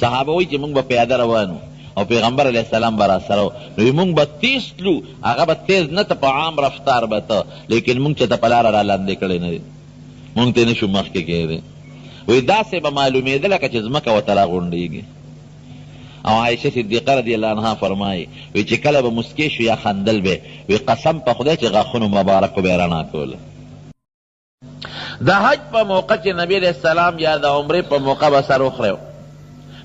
صحابه وی چې مونږ به پیاده روانو او پیغمبر علیه السلام به راسره نو مونږ به تیز تلو، هغه به تیز نه ته په عام رفتار به ته، لیکن مونږ چې ته په لاره را لاندې کړی نه دی، مونږ ته نشو مخکې کېدی. وی داسې به معلومېده لکه چې ځمکه ورته راغونډېږي. او عایشه صدیقه رضی الله عنها فرمایي وی چې کله به مسکې شو یا خندل به، وی قسم په خدای چې غاښونو مبارکو به یې رڼا کوله. د حج په موقع چې نبی علیه السلام یا د عمرې په موقع به سر وخریو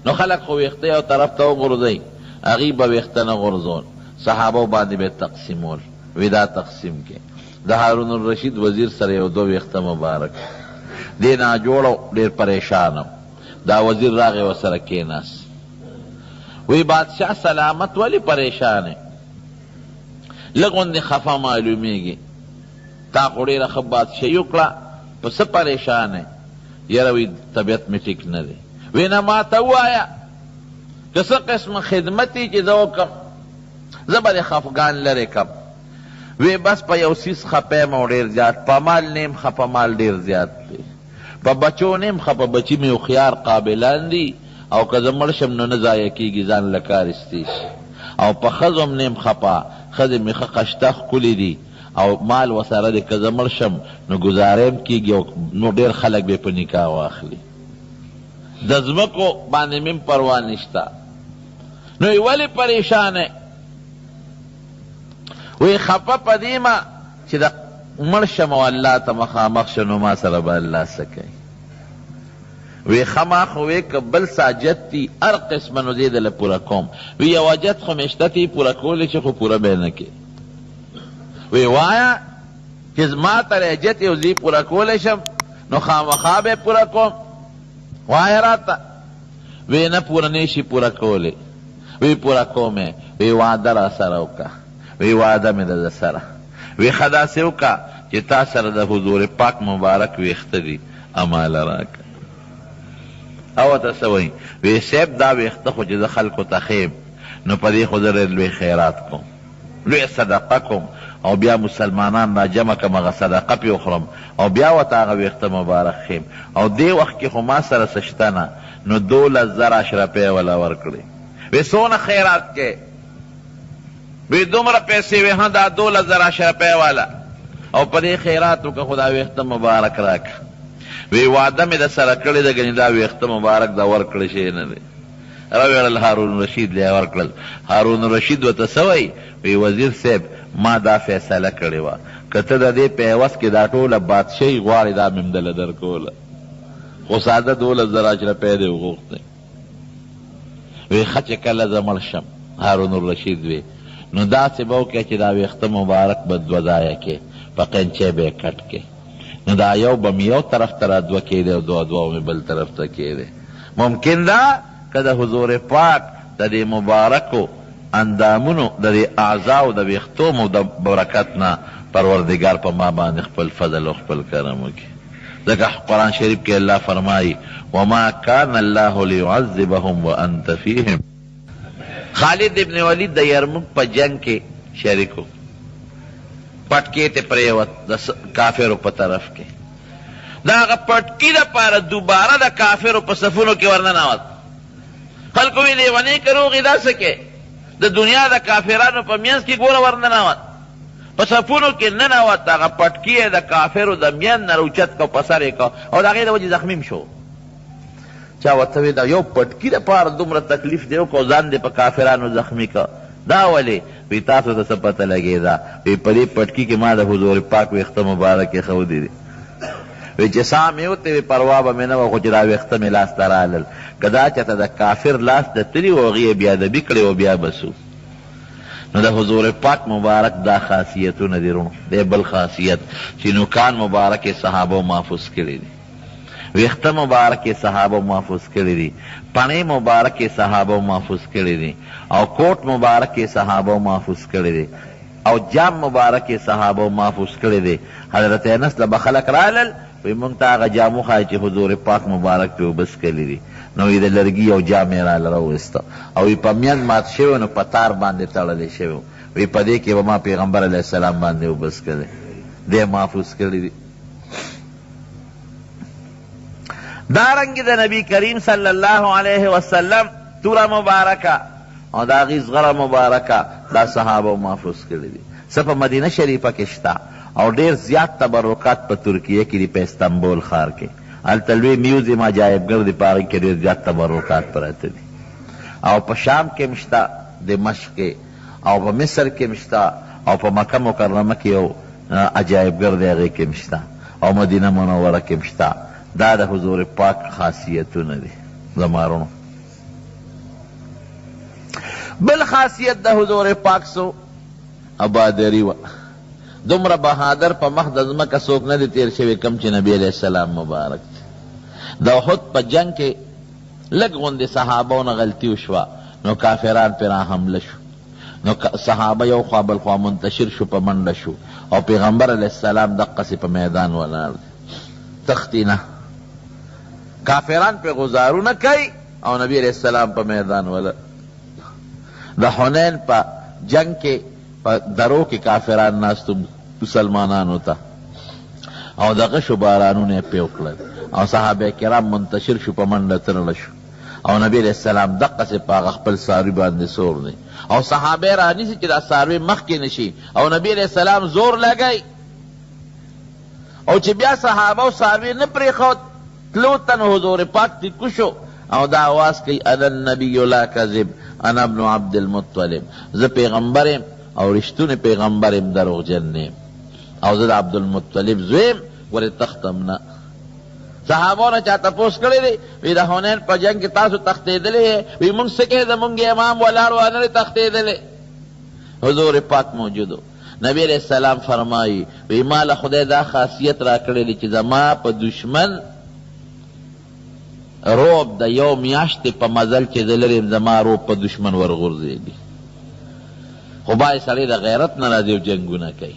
نو خلک خو ویښته یو طرف ته وغورځوي، هغوی به ویښته نه غورځول، صحابو باندې به تقسیمول. وی دا تقسیم کې د هارون الرشید وزیر سره یو دو ویښته مبارک دی ناجوړه ډېر پریشانم. دا وزیر راغی ورسره کېناست. وی بادشاہ سلامت ولی پریشان ہے؟ لږ غوندې خفه معلومیږي. تا خو ډېره ښه بادشاهي وکړه، په څه پریشان یې؟ یاره وی طبیعت مې ټیک نه دی. وی نه ماته ووایه که څه قسمه خدمت یې چې زه وکړم زه به دې خفګان لرې کړم. وی بس په یو څیز خفه یم او ډېر زیات، په مال نیم خفه، مال ډېر زیات دی، په بچو نیم خفه، بچي مې هوښیار قابلان دي او که زه مړ شم نو نه ضایع کېږي، ځان له کار ایستېږي. او په ښځو هم نیم خفه، ښځې مې ښه قشته ښکلي دي او مال ورسره دی، که زه مړ شم نو ګزاره هم کېږي او نو ډېر خلک به یې په نکاح واخلي. د ځمکو باندې مې هم پروا نشته. نو یې ولې پریشانه؟ وی خفه په دې ما چې د مړ شم او الله ته مخامخ شم نو ما سره به الله څه کوي. وی خامخ وی که بل ساجت تی هر قسمه نو زه دله پوره کوم. وی یو حاجت خو مشته تی پوره کولی چې خو پوره به نه کې. وی وایه چې ما ته حاجت یو زی پوره کولی شم نو خامخا به پوره کوم. وایه راته. وی نه پوره نشي پوره کولی. وی پوره کومه. وی وعده را سره وکړه. وی وعده مې ده سره. وی ښه داسې وکړه چې تا سره د حضور پاک مبارک ویښته دي اماله راکړه. او ته څه وایي؟ وی صاحب دا ویښته خو چې زه خلکو ته ښیم نو په دې خو زه ډېر لوی خیرات کوم، لوی صدقه کوم او بیا مسلمانان را جمع کړم، هغه صدقه پې وخورم او بیا ورته هغه ویښته مبارک ښیم. او دې وخت کې خو ما سره څه شته نه، نو 12,000 اشرفۍ وله ورکړې. وی څونه خیرات کې؟ وی دومره پیسې؟ وی ها دا 12,000 اشرفۍ والا او په دې خیرات وکړه خو دا ویښته مبارک راکړه. وی وعده مې د سره کړې ده، ګنې دا ویښته مبارک دا ورکړی شی نه دی. راویړل هارون رشید لی ورکړل. هارون رشید ورته څه وایي؟ وی وزیر صاحب ما دا فیصله کړې وه که ته د دې په عوض کې دا ټوله بادشاهي غواړې دا مې همدله درکوله، خو ساده 12,000 اشرفۍ دې وغوښتې. وی ښه چې کله زه مړ شم هارون الرشید وی نو داسې به وکړه چې دا ویښته مبارک به 2 ځایه کې په قینچۍ به یې کټ کې، نو دا یو به مې یو طرف ته را 2 کېدی او 2 مې بل طرف ته کېدی. ممکن ده که د حضور پاک د دې مبارکو اندامونو د دې اعضاو د ویښتو د برکت نه پروردګار په ما باندې خپل فضل او خپل کرم وکړي. ځکه قرآن شریف کې الله فرمایي وما کان الله لیعذبهم وانت فیهم. خالد ابن ولید د یرموک په جنگ کې شریکو، پټکې ته پرېوت د کافرو په طرف کې. د هغه پټکي دپاره دوباره د کافرو په صفونو کې ورننوت. خلکو وی لیونۍ که روغې دا څه کې؟ د دنیا د کافرانو په منځ کې ګوره ورننوت، په صفونو کې ننوت. هغه پټکي یې د کافرو د میان نه راوچت کړ، په سر یې کړ او د هغې د وجې زخمیم شو. چا ورته وی دا یو پټکي دپاره دومره تکلیف دی وکړو، ځان دې په کافرانو زخمي کړ، دا ولې؟ وی تاسو ته څه پته لګېده؟ وی په دې پټکي کې ما د حضور پاک ویښته مبارک ایښودي دي. وی چې سا مې وته وی پروا به مې نه وه، خو چې دا ویښته مې لاس ته رالل. که دا چاته د کافر لاس ته تلي و هغې یې بېادبي کړې و بیا به سو. نو د حضور پاک مبارک دا خاصیتونه دي رونو. دی بل خاصیت چې نوکان مبارک صحابو محفوظ کړي دي، ویښته مبارک صحابو محفوظ کړي دي، پڼې مبارک صحابو محفوظ کړي دي، او کوټ مبارک صحابو محفوظ کړي دي، او جام مبارک صحابو محفوظ کړي دي. حضرت انس له به خلک رالل وی مونږ ته هغه جام وښایه چې حضور پاک مبارک پې اوبه څکلي دي. نو یې د لرګي یو جام یې راله راوویسته او یې په میند مات شوی نو په تار باندې تړلی شوی وی په دې کې به ما پیغمبر علیه السلام باندې اوبه څکلی، دی محفوظ کړي دي. دارنگی دا نبی کریم صلی اللہ علیہ وسلم تورا مبارکہ او دا غیز غره مبارکه دا صحابه محفوظ کړی دي. څه په مدینه شریفه کې شته او ډېر زیات تبرکات په ترکیه کې دي، په استنبول ښار کې. هلته لوی میوزیم عجایبګر دی، په هغې کې ډېر زیات تبرکات پراته دي. او په شام کې هم شته، دمشق کې، او په مصر کې هم شته، او په مکه مکرمه کې یو عجایبګر دی، هغې کې هم شته، او مدینه منوره کې هم شته. دا د حضور پاک خاصیتونه دي زمارونو. بل خاصیت د حضور پاک سو ابادری و. دومره بهادر په مخ د ځمکه څوک نه دی تیر شوی کم چې نبی علیہ السلام مبارک دی. د احد په جنگ کې لږ غوندې صحابو نه غلطي وشوه، نو کافران پرې راحمله شو، نو صحابه یو خوا بل خوا منتشر شو، په منډه شو، او پیغمبر علیہ السلام دقسې په میدان ولاړ دی، تختی نه. کافران پې غزارونه کوي او نبی علیہ السلام په میدان ولاړ. د حنین په جنگ کې په درو کې کافران ناستو مسلمانانو ته، او دغه شو بارانونه پې وکړل، او صحابه کرام منتشر شو، په منډه ترړه شو، او نبی علیہ السلام دقسې په هغه خپل څاروي باندې سور دی، او صحابه رانیسي چې دا څاروي مخکې نشي، او نبی علیہ السلام زور لګی، او چې بیا صحابه او څاروي نه پرېښود تلو ته، نو حضور پاک تکو شو او دا آواز کوي انا النبی لا کذب انا ابن عبد المطلب، زه پیغمبرم او رښتونی پیغمبرم، دروغجن نیم، او زه د عبدالمطلب زویم، ولې تختم نه. صحابو نه چا تپوس کړی دی، وی د حنین په جنگ کې تاسو تښتېدلی، وی مونږ څه کوې، زمونږ امام ولاړ و نه دی تښتېدلی. حضور پاک موجودو. نبی علیہ السلام فرمایي وی ما له خدای دا خاصیت را کړی دی چې زما په دشمن روب د یو میاشتې په مزل چې زه لرم، زما روب په دشمن ورغورځېږي. خو باید سړی د غیرت نه راځي او جنګونه کوي.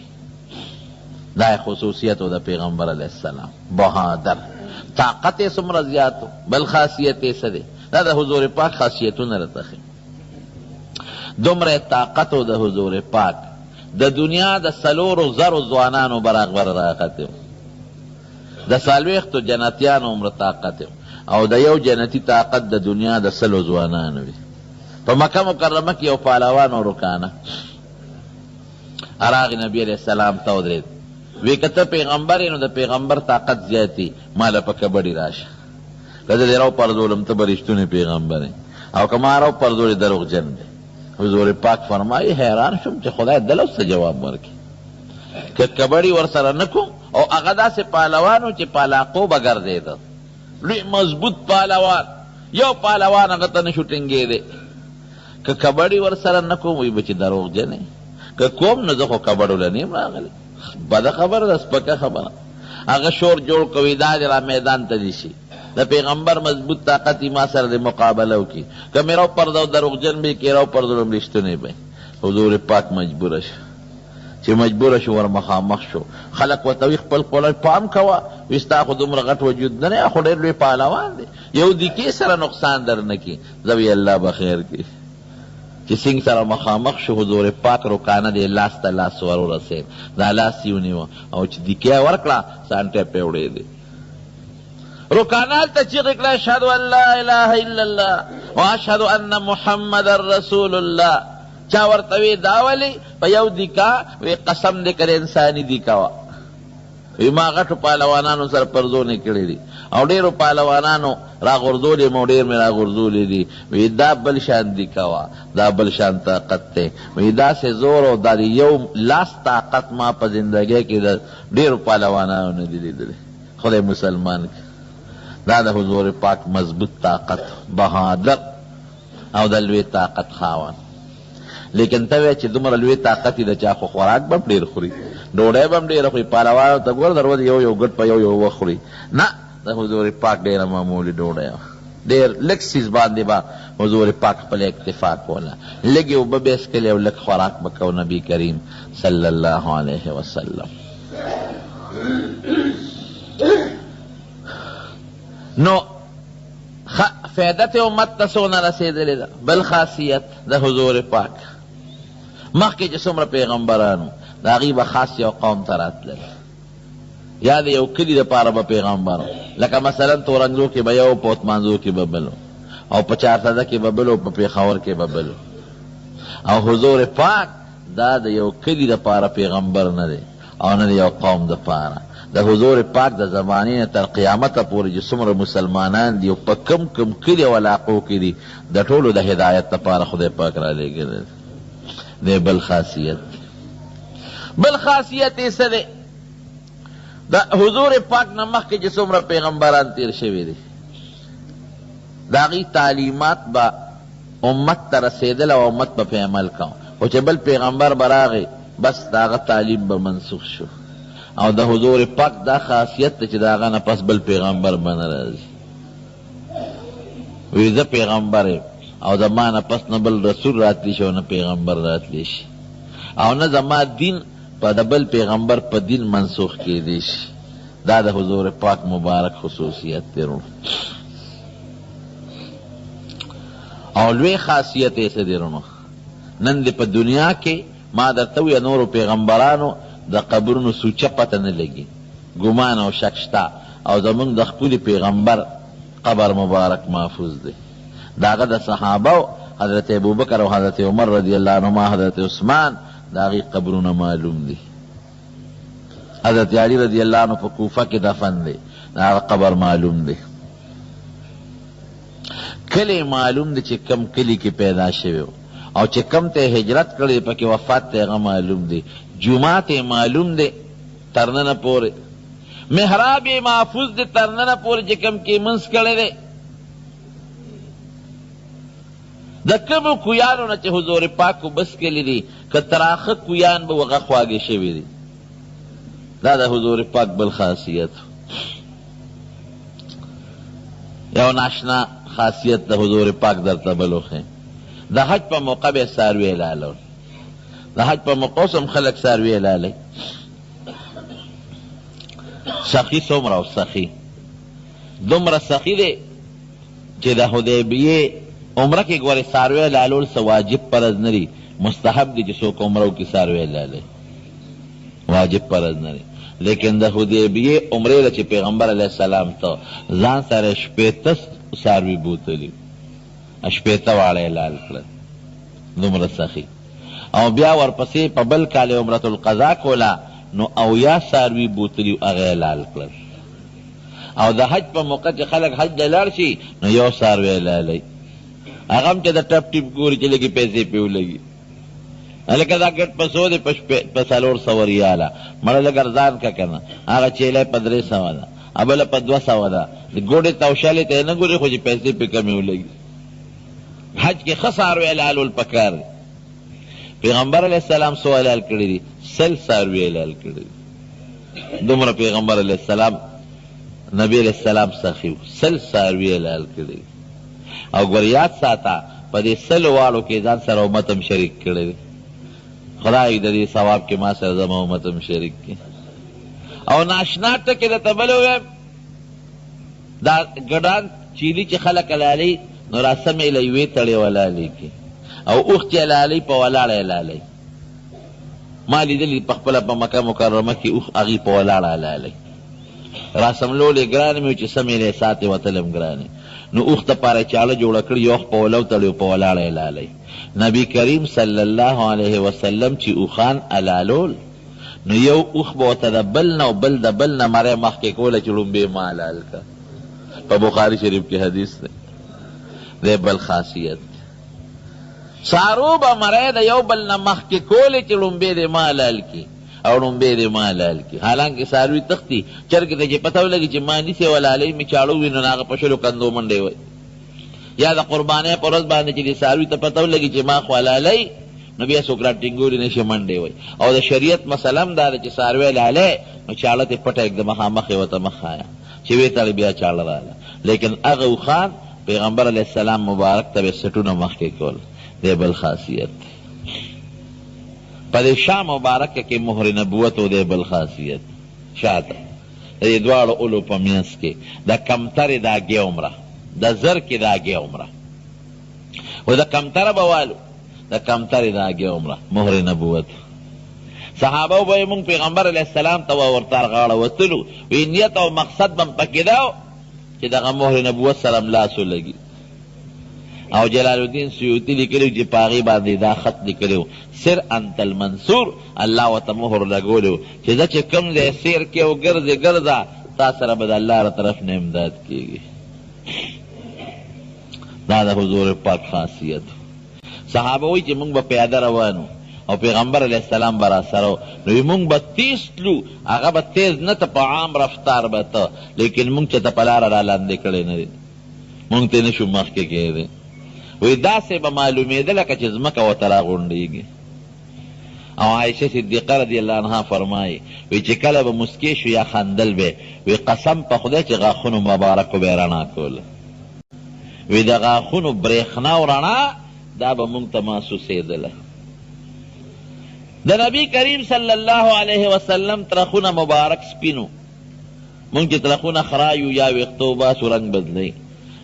دا خصوصیت و د پیغمبر علیہ السلام، بهادر، طاقت یې څومره زیات و. بل خاصیت یې څه دی؟ دا د حضور پاک خاصیتونه راته ښیي. دومره طاقت و د حضور پاک، د دنیا د 4,000 ځوانانو برابر راغتی و، د 40 جنتیانو عمره طاقت و، او د یو جنتی طاقت د دنیا د 100 ځوانانو وي. په مکه مکرمه کې یو پهلوان او رکانه راغی نبی علیہ السلام ته ودرېد، وی که ته پیغمبر یې نو د پیغمبر طاقت زیاتی، ما له په کبډي راشه، که زه دې راوپرځولم ته به رښتونی پیغمبر یې، او که ما راوپرځولې دروغجن دی. حضور پاک فرمایي حیران شوم چې خدای دله څه جواب ورکړي. که کبډي ورسره نه کوم، او هغه داسې پهلوان و چې په علاقو به ګرځېده، لوی مضبوط پهلوان، یو پهلوان هغه ته نشو ټینګېدی. که کبډي ورسره نه کوم، وی به چې دروغجن یې، که کوم نو زه خو کبډو له نیم راغلی. بده خبره ده، سپکه خبره. هغه شور جوړ کوي دا د را میدان ته دي شي، د پیغمبر مضبوط طاقت ما سره د مقابله وکړي، که مې راوپرځو دروغجن به یې، که راوپرځولم رښتونی به. حضور پاک مجبوره شو، چې مجبوره شو ور مخامخ شو. خلق ورته وي خپل خپل پام کوه، وي ستا خو دومره غټ وجود نه دی، خو ډېر لوی پهلوان دی، یو دیکې سره نقصان در نه کړي. زه وی الله به خیر کړي. چې څنګه سره مخامخ شو، حضور پاک رکانه دی لاس ته لاس ور ورسېد، دا لاس یې ونیوه، او چې دیکې یې ورکړه سانټی پې وړېدې. رکانه هلته چیغې کړه اشهد ان لا اله الا الله واشهد ان محمد رسول الله. چا ورته وی دا ولې په یو دیکا؟ وی قسم دې کړې انساني دیکا وه. وی ما غټو پهلوانانو سره پرزونې کړې دي، او ډېرو پهلوانانو راغورځولې مو، ډېر مې راغورځولې دي. وی دا بل شان دیکا وه، دا بل شان طاقت دی. وی داسې زور او دا یو لاس طاقت ما په زندګۍ کې د ډېرو پهلوانانو نه دي لیدلی. خدای مسلمان کړي. دا د حضور پاک مضبوط طاقت، بهادر او د لوی طاقت خاوند. لیکن ته وایې چې دومره لوی طاقت یې د چا خو خوراک به هم ډېر خوري، ډوډۍ به هم ډېره خوري، پهلوانو ته ګوره د ورځې یو ګټ په یو وخت خوري. نه، د حضور پاک ډېره معمولي ډوډۍ وه، ډېر لږ څیز باندې به حضور پاک خپل اکتفا کوله، لږې اوبه به یې څښلې او لږ خوراک به کو نبي کریم صلی الله علیه وسلم. نو فیدت امت ته څونه رسېدلې ده. بل خاصیت د حضور پاک، مخکې چې څومره پیغمبرانو د هغې به خاص یو قوم ته راتلل، یا د یو کلي دپاره به پیغمبر، لکه مثلا تورنځو کې به یو، په اتمانځو کې به بل، او په چارسده کې به بل، او په پېښور کې به بل. او حضور پاک دا د یو کلي دپاره پیغمبر نه دی او نه د یو قوم دپاره. د حضور پاک د زمانې نه تر قیامته پورې چې څومره مسلمانان دي او په کم کم کلي او علاقو کې دي، د ټولو د هدایت دپاره خدای پاک را لېږلی دی. بل خاصیت بل خاصیت یې څه دی؟ د حضور پاک نه مخکې چې څومره پیغمبران تیر شوي دي، د هغوی تعلیمات به امت ته رسېدل او امت به پې عمل کوم. خو چې بل پیغمبر به راغی، بس د هغه تعلیم به منسوخ شو. او د حضور پاک دا خاصیت ده چې د هغه نه پس بل پیغمبر به نه راځي. وی زه پیغمبر یم او د ما نه پس نه بل رسول راتلی شي او نه پیغمبر راتلی شي، او نه زما دین په د بل پیغمبر په دین منسوخ کېدی شي. دا د حضور پاک مبارک خصوصیت دی. او لوی خاصیت یې څه دی؟ نن دې په دنیا کې ما درته ویل نورو پیغمبرانو د قبرونو سوچه پته نه لګي، ګمان او شک شته، او زمونږ د خپل پیغمبر قبر مبارک محفوظ دی. د هغه د صحابه حضرت ابوبکر او حضرت عمر رضی الله عنهما، حضرت عثمان، د هغې قبرونه معلوم دي. حضرت علی رضی الله عنه په کوفه کې دفن دی، د هغه قبر معلوم دی. کلی معلوم دی چې کم کلی کې پیدا شوی او چې کم ته هجرت کړی پکې وفات ته هغه معلوم دی. جمعات معلوم دی ترننه پورې، محراب محفوظ دی ترننه پورې چې کم کې منځ کړی دی. د کومو کویانو نه چې حضور پاک کو بس کړي دي، که تراخه کویان به هغه خواږې شوي دي. دا د حضور پاک بل خاصیت. یو ناشنا خاصیت د حضور پاک درته بل وښیم. د حج په موقع به څاروي حلالول. د حج په موقع اوس هم خلک څاروي حلالوي. سخي څومره او سخي دومره سخي دی چې د حدیبیې عمره کې ګورې څاروي حلالول څه واجب فرض نه دي، مستحب دي چې څوک عمره وکړي څاروي حلالوي، واجب فرض نه دي. لیکن د حدیبیې عمرې له چې پیغمبر علیه السلام ته ځان سره 80 څاروي بوتلي، 80 واړه حلال کړل، دومره سخي. او بیا ورپسې په بل کال عمرة القضا کوله، نو 80 څاروي بوتلي هغه حلال کړل. او د حج په موقع چې خلک حج ته لاړ شي، نو یو څاروی حلالوي، هغه هم چې د ټپ ټیپ ګوري چې لږې پیسې پې ولګي. هلکه دا ګټ په څو دی؟ په 400 ریاله. مړه لږ ارزان که که نه، هغه چیلی په 300 ده، بله په 200 ده. د ګوډې توشلې ته یې نه ګوري، خو چې پیسې پې کمې ولګي. حج کې ښه څاروی حلالول پکار دی. پیغمبر علیه السلام څو حلال کړي دي؟ 100 څاروي حلال کړي دي. دومره پیغمبر علیه السلام، نبی علیه السلام سخي و، 100 څاروي حلال کړي دي. او ګور یاد ساته په دې 100 واړو کې ځان سره امت هم شریک کړی دی. خدای د دې ثواب کې ما سره زما امت هم شریک کړي. او ناشنا ټکې درته بل ووایم، دا ګډان چیلي چې خلک حلالوي، نو راسمې له یوې تړې حلالې کړي، او اوښ چې حلالوي په ولاړه حلالوي. ما لیدلي په خپله په مکه مکرمه کې اوښ هغې په ولاړه حلالوي. راسملول یې ګران مې و چې سمې له یې ساتې وتل هم ګرانې. نو اوښ دپاره چاړه جوړه کړي، یو اوښ په ولو تړي او په ولاړه حلالوي. نبی کریم صلی الله علیه وسلم چې اوښان حلالول، نو یو اوښ به ورته د بل نه او بل د بل نه مرۍ مخکې کوله چې لومبې ما حلال کړه. په بخاري شریف کې حدیث دی. دی بل خاصیت. څارو به مرۍ د یو بل نه مخکې کولې چې لومبې دې ما حلال کړي او لومبې دې ما حلال کړي. حالانکې څاروي تښتي، چرګې ته چې پته ولګي چې ما نیسې ولالۍ مې چاړه ووي، نو هغه په 20 کندو منډې وایي. یا د قربانۍ په ورځ باندې چې دې څاروي ته پته ولګي چې ما خو حلالۍ، نو بیا څوک را ټینګوري نه شي، منډې وایي. او د شریعت مسله هم دا ده چې څاروی حلالۍ، نو چاړه تې پټه ایږده مخامخ یې ورته مخ خایه چې ویې تړې بیا چاړه راله. لیکن هغه اوښان پیغمبر علیه السلام مبارک ته به سټونه مخکې کول. دی بل خاصیت. په دې شاه مبارکه کې مهر نبوت و. دی بل خاصیت. شاته د دې دواړو اولو په منځ کې د کمترې د اګې عمره، د زر کې د اګې عمره، و د کمتره به والو د کمترې د اګې عمره مهر نبوت. صحابه به مونږ پیغمبر علیه السلام ته ورته غاړه وتلو وی نیت او مقصد به م پکې دا چې دغه مهر نبوت سره ملاس ولګي. او جلال الدین سیوطي لیکلی چې په هغې باندې دا خط لیکلی سر انت المنصور، الله ورته مهر لګولی چې زه چې کوم ځای سیر کې او ګرځې ګرځه تا سره به د الله له طرف نه امداد کېږي. دا د حضور پاک خاصیت. صحابه وایي چې موږ به پیاده روانو او پیغمبر علیه السلام به را سره نو موږ به تیز تلو، هغه به تیز نه ته په عام رفتار به ته، لیکن موږ چې ته په لاره را لاندې کړی نه دی، موږ ته نه شو مخکې کېدی. وی داسې به معلومېده لکه چې ځمکه ورته راغونډېږي. او عایشه صدیقه رضی الله عنها فرمایي وی چې کله به مسکې شو یا خندل به وی قسم په خدای چې غاښونو مبارکو به یې رڼا کوله. وی د غاښونو برېښنا او رڼا دا به موږ ته محسوسېدله. د نبی کریم صلی الله علیه وسلم ترخونه مبارک سپینو. موږ چې ترخونه خرایو یا ویښتو باسو رنګ بدلی،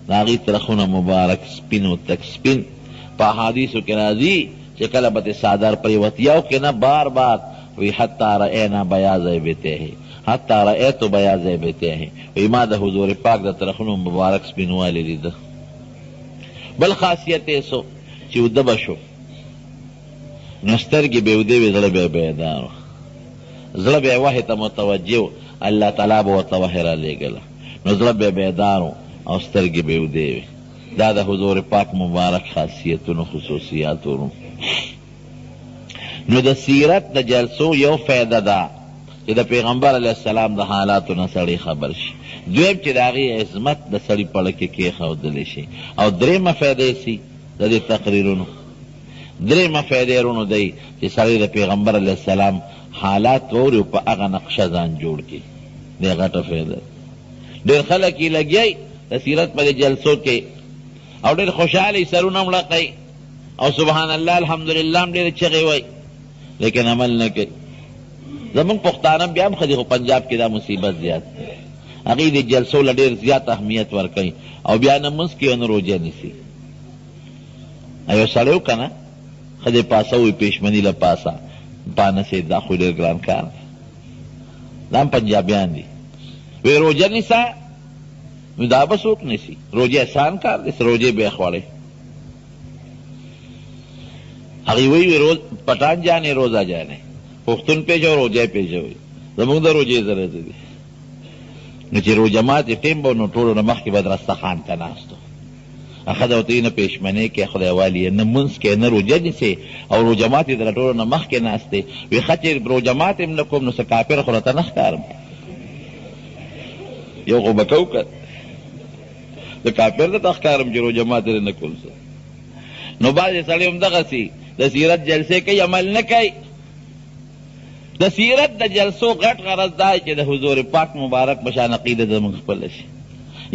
د هغې ترخونه مبارک سپینو تک سپین. په احادیثو کې راځي چې کله به څادر پرېوت یو کې نه بار بار وی حتی رأینا بیاض ابطیه، حتی رأیت بیاض ابطیه، وی ما د حضور پاک د ترخونو مبارک سپینوالی لیده. بل خاصیت یې سو چې وده به شو نو سترګې به ودې وې، زړه به بیدار و، زړه به یې وحی ته متوجه و، الله تعالی به ورته وحی رالیږله، نو زړه به بیدار و او سترګې به ودې وې. دا د حضور پاک مبارک خاصیتونو خصوصیاتونو. نو د سیرت د جلسو یو فایده ده چې د پیغمبر علیه السلام د حالاتو نه سړی خبر شي. دویم چې د هغې عظمت د سړي پړه کې کېښودلی شي. او درېیمه فایده یې سي د دې تقریرونو، درېیمه فایده یې رونو دی چې سړی د پیغمبر علیه السلام حالات واوري او په هغه نقشه ځان جوړ کړي. دې غټه فایده. ډېر خلک یې لګیایي د سیرت په دې جلسو کې او ډېر خوشحاله سرونه هم لقوي او سبحان الله الحمدلله هم ډېرې چغې وایي، لیکن عمل نه کوي. زمونږ پښتانه بیا هم ښه دي، خو پنجاب کې دا مصیبت زیات دی. هغوی د جلسو له ډېر زیات اهمیت ورکوي او بیا نه لمونځ کوي او نه روژه نیسي. یو سړی و که نه ښځې پاسه وي پېشمني له پاسه پانسې، دا خو ډېر ګران کار دی. دا هم پنجابیان دي. وی روژه نیسه، نو دا به څوک نیسي؟ روژه احسان کار دی، روژې به یې خوړی. هغې وایي روز پټان جانې روزه جانې، پښتون پېژو روژه پېژوي. زموږ د روژې ضرورت دی. نو چې روژه ماتې ټیم به نو ټولو نه مخکې به دسترخوان ته ناست و. ښځه ورته وایي نه پېشمنۍ کې خدای والي نه لمونځ کې نه روژه نیسې او روژه ماتې د ټولو نه مخکې ناست دی. وایي ښه چې روژه ماتې هم نه کوم نو څه کافر خو راته نه ښکارم، یو خو به کو که د کافر درته ښکارم چې روژه ماتې نه کوم څه. نو بعضې سړی هم دغسې د سیرت جلسې کوي، عمل نه کوي. د سیرت د جلسو غټ غرض دا چې د حضور پاک مبارک بشان عقیده زموږ خپله شي.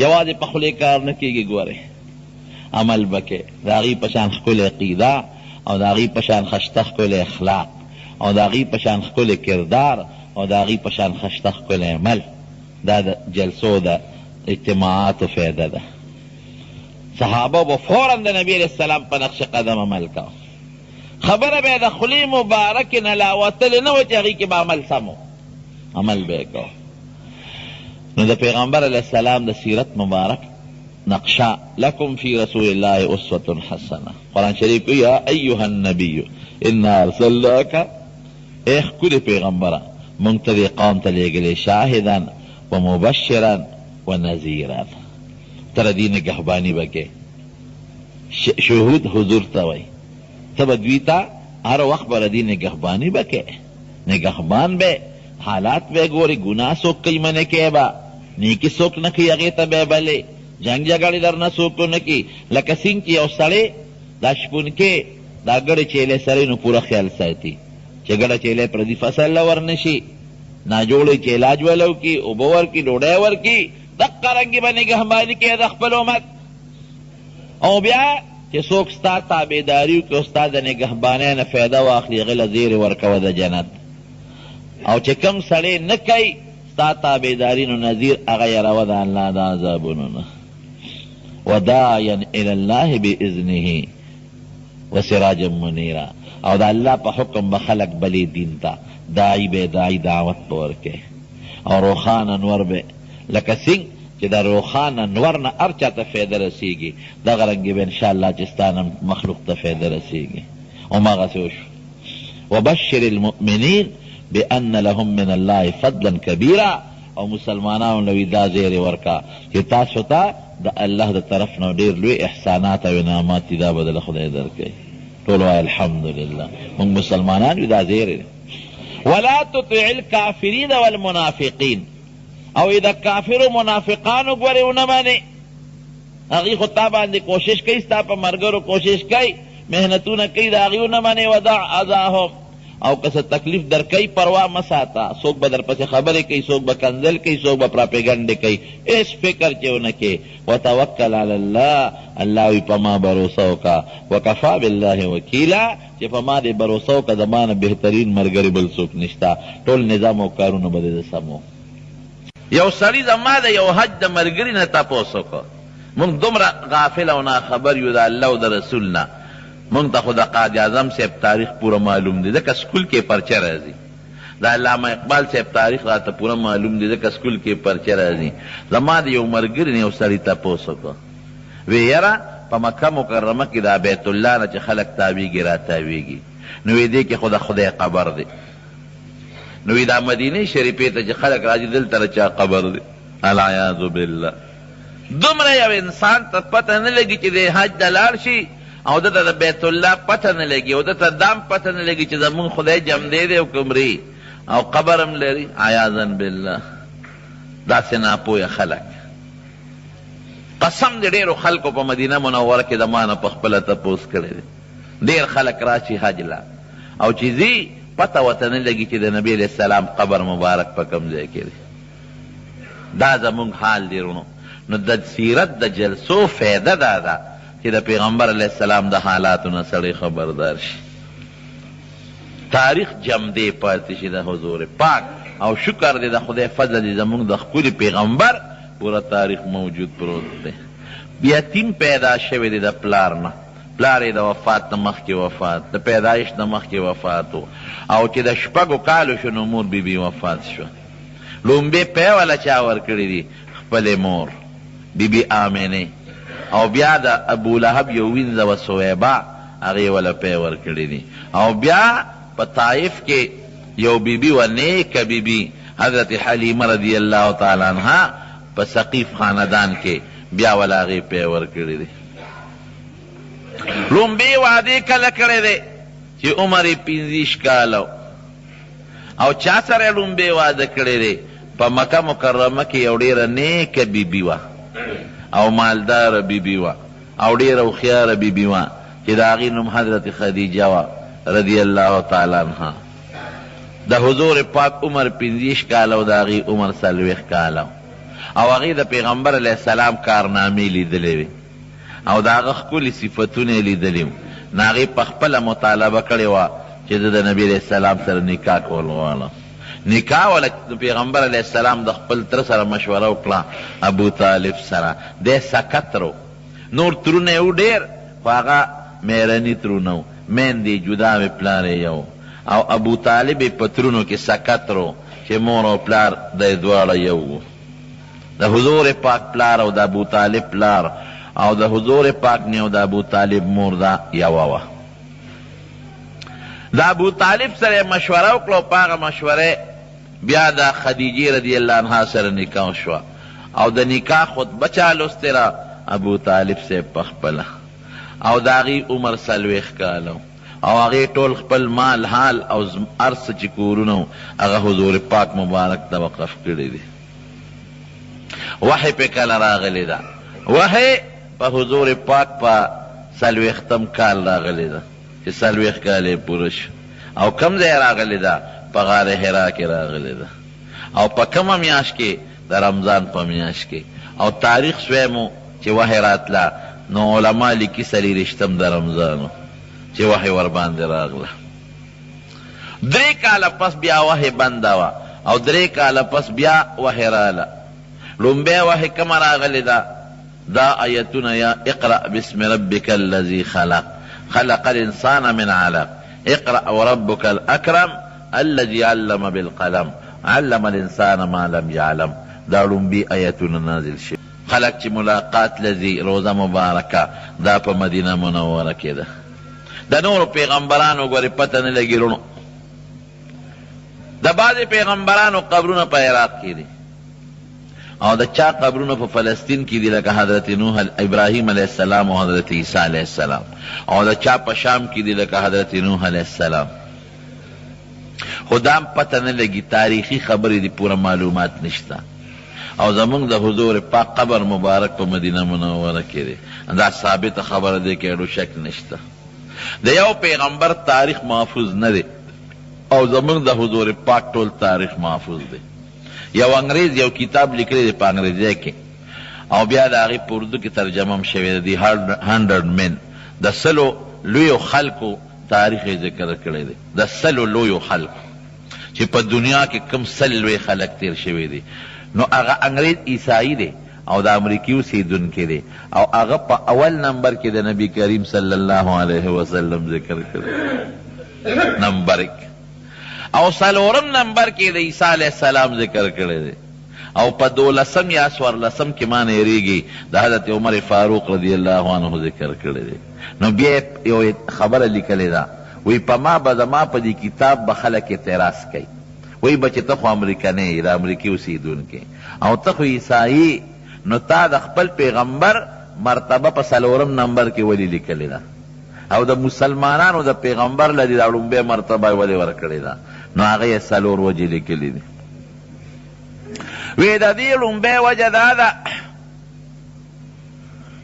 یوازې په خولې کار نه کېږي، ګورې عمل به کوې. د هغې په شان ښکلې عقیده او د هغې په شان ښایسته ښکلې اخلاق او د هغې په شان ښکلې کردار او د هغې په شان ښایسته ښکلې عمل. دا د جلسو د اجتماعاتو فایده ده. صحابه به فوراً د نبي علیه السلام په نقش قدم عمل کا. خبره به د خولې مبارکې نه لاوتلې نه وه چې هغې کې به عمل سم و، عمل به یې کو. نو د پیغمبر علیه السلام د سیرت مبارک نقشه لکم فی رسول الله اسوة حسنه. قرآن شریف کو یا ایها النبی انا ارسلناک، اے ښکلي پیغمبره مونږ ته دې قوم ته لېږلې شاهدا و مبشرا و نذیرا. تر دې نګهباني به کې شهود حضور ته وایي، ته به دوی ته هر وخت به دې نګهباني به کې، نګهبان به حالات به ګوري، ګناه څوک کوي منې کې به، نیکي څوک نه کوي هغې ته به بلې، جنګ جګړې در نه څوک نه کوي. لکه څنګه چې یو سړی دا شپونکې دا ګډې چیلې سړی نو پوره خیال ساتي چې ګډه چیلې پردي فصل له ور نه شي، ناجوړی چې علاج وله وکړي، اوبه ورکړي، ډوډۍ ورکړي. دقه رنګې به نګهباني کوي د خپل امت. او بیا چې څوک ستا تابعداري وکړي او ستا د نګهبانۍ نه فایده واخلي، هغې له زیرې ورکوه د جنت. او چې کوم سړی نه کوي ستا تابعداري نو نظیر هغه یروه د الله د عذابونو نه. وداعیا الی الله باذنه، وسراجا منیرا، او دا اللہ پا حکم بخلق بلی دین تا داعی بے داعی دعوت پورکے او روخان انور بے لکا سنگ چی دا روخان انور نا ارچا تا فیدہ رسیگی دا غرنگی بے انشاءاللہ چستانا مخلوق تا فیدہ رسیگی وما غسوش وبشر المؤمنین بأن لهم من اللہ فضلا کبیرا، او مسلمانان لوی دا زیر ورکا چی تاسو تا دا اللہ دا طرف نو دیر لوی احسانات و انعامات دا بدل خدای در کئی طولو الحمدللہ من مسلمانان لوی دا زیر ولا تطع الكافرین والمنافقین، او اذا کافر و منافقانو گوری انمانی اغی خطا باندی کوشش کئی ستا پا مرگر و کوشش کئی محنتون کئی دا اغی انمانی ودع ازاهم، او کس تکلیف در کئی پروا مساتا، سوک با در پس خبر کئی، سوک با کنزل کئی، سوک با پراپیگنڈ کئی، اس فکر چیو نکے وتوکل علی اللہ، اللہ وی پما بروسو کا وکفا باللہ وکیلا، چی پما دے بروسو کا زمان بہترین مرگری بل سوک نشتا، ٹول نظام و کارون بدے سمو یو سری زمان دے یو حج دا مرگری نتا پوسو کا منگ دمرا غافل و نا خبر یو دا اللہ و دا رسولنا منگ تا خدا قائد اعظم سے تاریخ پورا معلوم دی دکا سکول کے پرچہ رازی، دا علامہ اقبال سے تاریخ راتا پورا معلوم دی دکا سکول کے پرچہ رازی زمان دی یو مرگری نیو سری تا پوسو کا وی یرا پا مکہ مکرمہ کی دا بیت اللہ نا چی خلق تابیگی را تابیگی نوی دے کہ خدا خدا قبر دے، نوی دا مدینی شریفی تا چی خلق راجی دل تر چا قبر دے العیاذ باللہ دمرا یو انسان تا پتہ نلگی چی دے حج دلال شی او دتا دا بیت اللہ پتہ نلگی او دتا دام پتہ نلگی چی زمون خدای جم دے دے او کمری او قبرم لری عیاذن باللہ دا سنا پویا خلق قسم دے دیر خلقو پا مدینہ منور کے دمانا پخپلا تپوس کرے دے دیر خلق راشی حج لا او چیزی پتہ وطن لگی چی دا نبی علیہ السلام قبر مبارک پا کم دے کرے دا زمون حال دیرونو نو دا سیرت دا جلسو فیدہ دا کہ دا پیغمبر علیہ السلام دا حالاتو نسڑی خبردار شی تاریخ جم دے پاتی شی دا حضور پاک او شکر دے دا خدای فضل دی زمون دا خکوری پیغمبر پورا تاریخ موجود پروت دے یتیم پیدا شوی دے دا پلارنا، پلار دا وفات نمخ کی وفات دا پیدایش نمخ کی وفاتو او چی دا شپگو کالو شو نمور بی بی وفات شو لومبے پیوالا چاور کردی دی خپل مور بی بی آمینه او بیا دا ابو لہب یو وینز و سویبا اغی والا پیور کردی دی او بیا پا طائف کے یو بی بی و نیک بی بی حضرت حلیم رضی اللہ تعالی عنہ پا سقیف خاندان کے بیا والا اغی پیور کردی دی لومبی وعدی کل کردی چی عمر پینزیش کالو او چا سر لومبی وعد کردی پا مکہ مکرمہ کی یو دیر نیک بی بی وا او مالدار بی بی وا او دیر او خیار بی بی وا چی دا آغی نم حضرت خدیجہ وا رضی اللہ تعالی عنہ دا حضور پاک عمر پینزیش کالو دا آغی عمر سلویخ کالو او آغی دا پیغمبر علیہ السلام کارنامی لی دلیوی او دا آغا خکولی صفتونے لی دلیو ناغی پخپل مطالبہ کردی وا چی دا نبی علیہ السلام سر نکاح کولوالا نکاح والا پیغمبر علیہ السلام دا خپل تر سر مشورہ وکړه ابو طالب سره دے سکترو نور ترونه او ډیر خواغا میرنی ترونو مین دی جدا میں پلار یو او ابو طالب پترونو کی سکترو چه مور او پلار دا دوار یو دا حضور پاک پلار او دا ابو طالب پلار او دا حضور پاک نیو دا ابو طالب مور دا یو دا ابو طالب سره مشورہ وکړه پاغه مشورے بیا دا خدیجی رضی اللہ عنہ سر نکاح شوا او دا نکاح خود بچا لسترا ابو طالب سے پخپلا او دا غی عمر سلویخ کالو او اغی طول خپل مال حال او عرص چکورونو اغا حضور پاک مبارک دا وقف کردی دی وحی پہ کل راغلی دا وحی پا حضور پاک پا سلویختم کال راغلی دا چی سلویخ کالی پورش او کم دے راغلی دا پا غار حرا کے راغلی دا او پا کم میاش کے دا رمضان پا میاش کے او تاریخ سویمو چی وحی راتلا نو علماء لکی سلی رشتم دا رمضانو چی وحی وربان دے راغلا دری کالا پس بیا وحی بنداوا او دری کالا پس بیا وحی رالا لنبے وحی کم راغلی دا آیتون یا اقرأ بسم ربک اللذی خلق خلق الانسان من علق اقرأ وربك الاکرم الذي علم بالقلم علم الانسان ما لم يعلم. دا لومبي آیتونه نازل شي. خلق چې ملاقات لذي روزه مبارکه دا په مدینه منوره کې ده. د نورو پیغمبرانو ګورې پته نه لګي رونو. د بعضې پیغمبرانو قبرونه په عراق کې دي او د چا قبرونه په فلسطین کې دي، لکه حضرت نوح ابراهیم علیه السلام او حضرت عیسی علیه السلام، او د چا په شام کې دي لکه حضرت نوح علیه السلام. خو دا هم پته نه لګي، تاریخي خبرې دي، پوره معلومات نشته. او زمونږ د حضور پاک قبر مبارک په مدینه منوره کې دی. دا ثابته خبره دی کې اړو شک نشته. د یو پیغمبر تاریخ محفوظ نه دی او زمونږ د حضور پاک ټول تاریخ محفوظ دی. یو انګریز یو کتاب لیکلی دی په انګریزی کې، او بیا د هغې په اردو کې ترجمه هم شوی دی، 100 men، د 100 لویو خلکو تاریخ یې ذکر کړی دی. د 100 لویو خلکو چې په دنیا کې کم 100 لوی خلک تیر شوي دي. نو هغه انګریز عیسائی دی او د امریکې اوسېدونکی دی، او هغه په اول نمبر کې د نبی کریم صلی الله علیه وسلم ذکر کړی نمبر کې، او 4 نمبر کې د عیسی علیه السلام ذکر کړی دی، او په 12 یا 14 کې ما نه یریږي د حضرت عمر فاروق رضی الله عنه ذکر کړی دی. نو بیا یو خبره لیکلې ده، وی په ما به زما په دې کتاب به خلک اعتراض کوي، وی به چې ته خو امریکنی د امریکې اوسېدونکی او ته خو عیسایي، نو تا د خپل پیغمبر مرتبه په 4 نمبر کې ولې لیکلې ده، او د مسلمانانو د پیغمبر لدې د لومبۍ مرتبه ولې ورکړې ده؟ نو هغه یې 4 وجې لیکلې دي. وی د دې لومبۍ وجه دا ده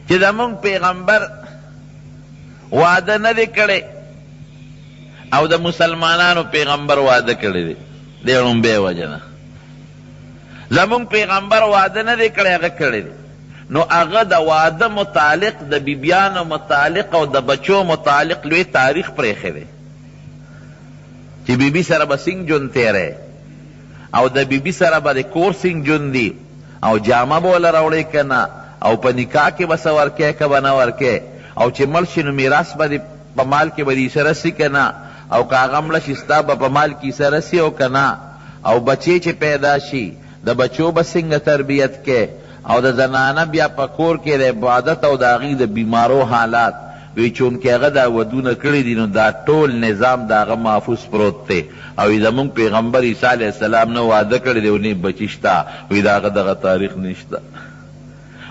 چې زمونږ پیغمبر واده نه دی کړی او د مسلمانانو پیغمبر واده کړی دی. د لومبۍ وجه نه زمونږ پیغمبر واده نه دی کړی، هغه کړی دی. نو هغه د واده متعلق، د بیبیانو متعلق او د بچو متعلق لوی تاریخ پرېښی دی چې بیبي سره به څنګه ژوند تیری، او د بیبي سره به د کور څنګه ژوند دی، او جامه به وله راوړی که نه، او په نکاح کې به څه ورکوې که به نه ورکوې، او چې مړ شي نو میراث به په مال کې به دې سره سي که نه، او که هغه مړه شي ستا به په مال کې سره سي او که نه، او بچې چې پیدا شي د بچو به څنګه تربیت کې، او د زنانه بیا په کور کې د عبادت او د هغې د بیمارو حالات. وی چونکې هغه دا ودونه کړي دي نو دا ټول نظام د هغه محفوظ پروت دی، او زمونږ پیغمبر عیسی علیه السلام نه واده کړی دی او نه بچي شته، وی د هغه دغه تاریخ نشته.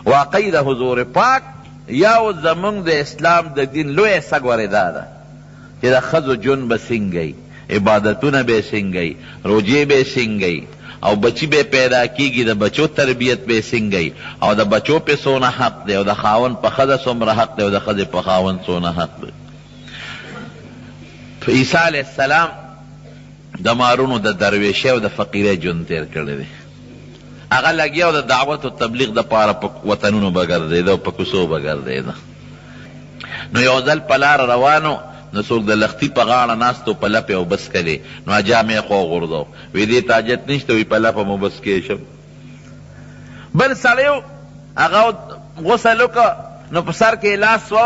واقعي د حضور پاک یو زمونږ د اسلام د دین لویه سګورې دا ده چې د ښځو ژوند به څنګه عبادتونه به څنګه روجې به څنګه، او بچی به پیدا کیږي، د بچو تربیت به څنګه، او د بچو په څونه حق دی، او د خاوند په ښځه څومره حق دی، او د ښځې په خاوند څونه حق دی. عیسی علیه السلام د مارونو د درویشۍ او د فقیرۍ ژوند تیر کړی دی. هغه لګیا او د دعوت او تبلیغ دپاره په وطنونو به ګرځېده او په کوڅو به ګرځېده. نو یو ځل په لاره روانو، نو څوک د لښتي په غاړه ناست و، په لپې او بس کلې، نو اجام یې خوا غورځو، وی دې ته حاجت نشته، وی په لپه مو بس کېشم. بل سړی و، هغه غسل وکړه، نو په سر کې لاس و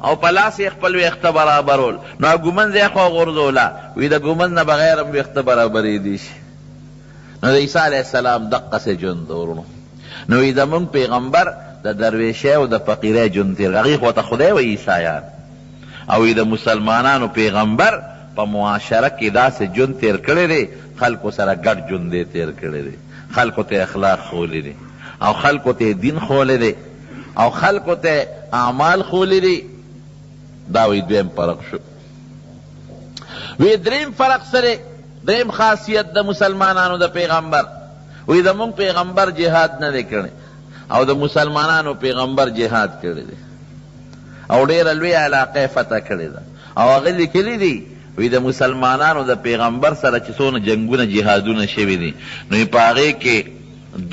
او په لاس یې خپل ویښته برابرول، نو ګومنځ یې خوا غورځوله، وی د ګومنځ نه بغیر هم ویښته برابرېدی شي. نو د عیسی علیه السلام دقسې ژوند ورونو. نو وی زمونږ پیغمبر د درویشۍ او د فقیرۍ ژوند تېر، هغې خو ته خدای وایي عیسایان، او د مسلمانانو پیغمبر په معاشره کې داسې ژوند تیر کړی دی، خلکو سره ګډ ژوند دی تیر کړی دی، خلکو ته اخلاق ښولی دی، او خلکو ته دین ښولی دی، او خلکو ته اعمال ښولی دی. دا وی دویم فرق شو. وی دریم فرق سره، دریم خاصیت د مسلمانانو د پیغمبر، وی زمونږ پیغمبر جهاد نه دی کړی، او د مسلمانانو پیغمبر جهاد کړی دی، او ډیره لوی علاقه فتح کړې ده، او هغه لیکلي دي وی د مسلمانانو د پیغمبر سره چې څونه جنګونه جهادونه شوي دي، نو په هغې کې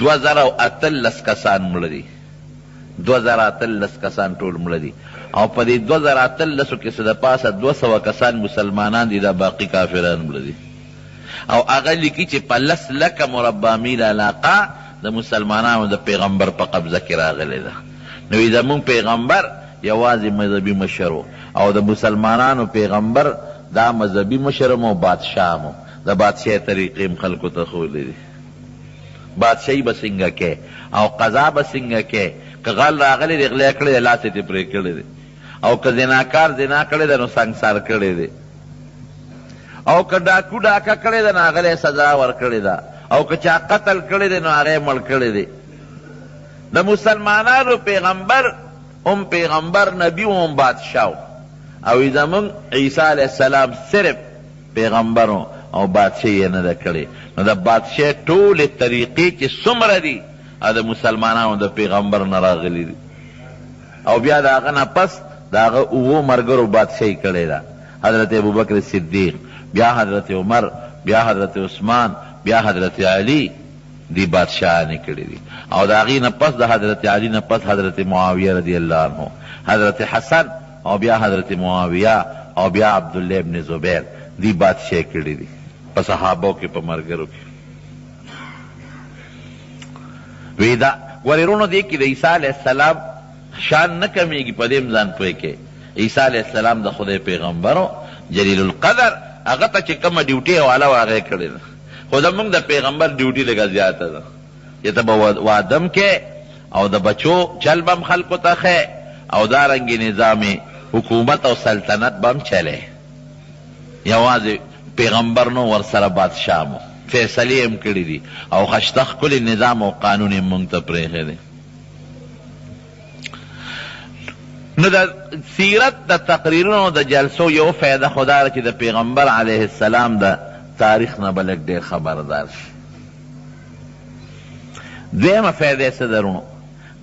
2018 کسان مړه دي، 2018 کسان ټول مړه دي، او په دې 2018 کې څه د پاسه 200 کسان مسلمانان دي، دا باقي کافران مړه دي. او هغه لیکي چې په 10 لکه مربع میل علاقه د مسلمانانو د پیغمبر په قبضه کې راغلی ده. نو زمونږ پیغمبر یوازې مذهبي مشر و، او د مسلمانانو پیغمبر دا مذهبي مشرم او بادشاہ د بادشاہ طریقې خلکو ته ښودلې دي. بادشاہي به څنګه کې او قضا به څنګه کې، که غل راغلی دی غلی کړی دی لاس یې ترې پرې کړی دی، او که زناکار زنا کړی دی نو سنګسار کړی دی، او که ډاکو ډاکه کړی دی نو هغه سزا ورکړې ده، او که چا قتل کړی دی نو هغه یې مړ کړی دی. د مسلمانانو پیغمبر هم پیغمبر نبی هم بادشاہ او زمون عیسی علیہ السلام صرف پیغمبر او بادشاہ یې نه ده کړې. نو د بادشاہ ټولې طریقې چې څومره دي د مسلمانانو د پیغمبر نه راغلي دي، او بیا د هغه نه پس د هغه اوو ملګرو بادشاہي کړې ده. حضرت ابوبکر صدیق، بیا حضرت عمر، بیا حضرت عثمان، بیا حضرت علی دی بادشاہانی کړي دي، او د هغې نه پس د حضرت علی نه پس حضرت معاویه رضی الله عنه، حضرت حسن، او بیا حضرت معاویه، او بیا عبدالله ابن زبیر دی بادشاہ کړي دي په صحابو کې په ملګرو کې. وی دا ورېرونو دې کې د عیسی علیه السلام شان نه کمیږي، په دې ځان پوه کې عیسی علیه السلام د خدای پیغمبرو جلیل القدر هغه ته چې کومه ډیوټي حواله وه هغه یې کړې ده، خو زمونږ د پیغمبر ډیوټي لږه زیاته ده چې ته به وادم کې او د بچو چل به هم خلکو ته ښې، او دارنګې نظام حکومت او سلطنت به هم چلی، یوازې پیغمبر نو ورسره بادشاه مو، فیصلې هم کړي دي، او خشته ښکلي نظام او قانون یې مونږ ته پرېښی دی. نو د سیرت د تقریرونو د جلسو یو فایده خو دا ده چې د پیغمبر علیه السلام د تاریخ نه به لږ ډېر خبردار شي. دویمه فایده یې څه درونو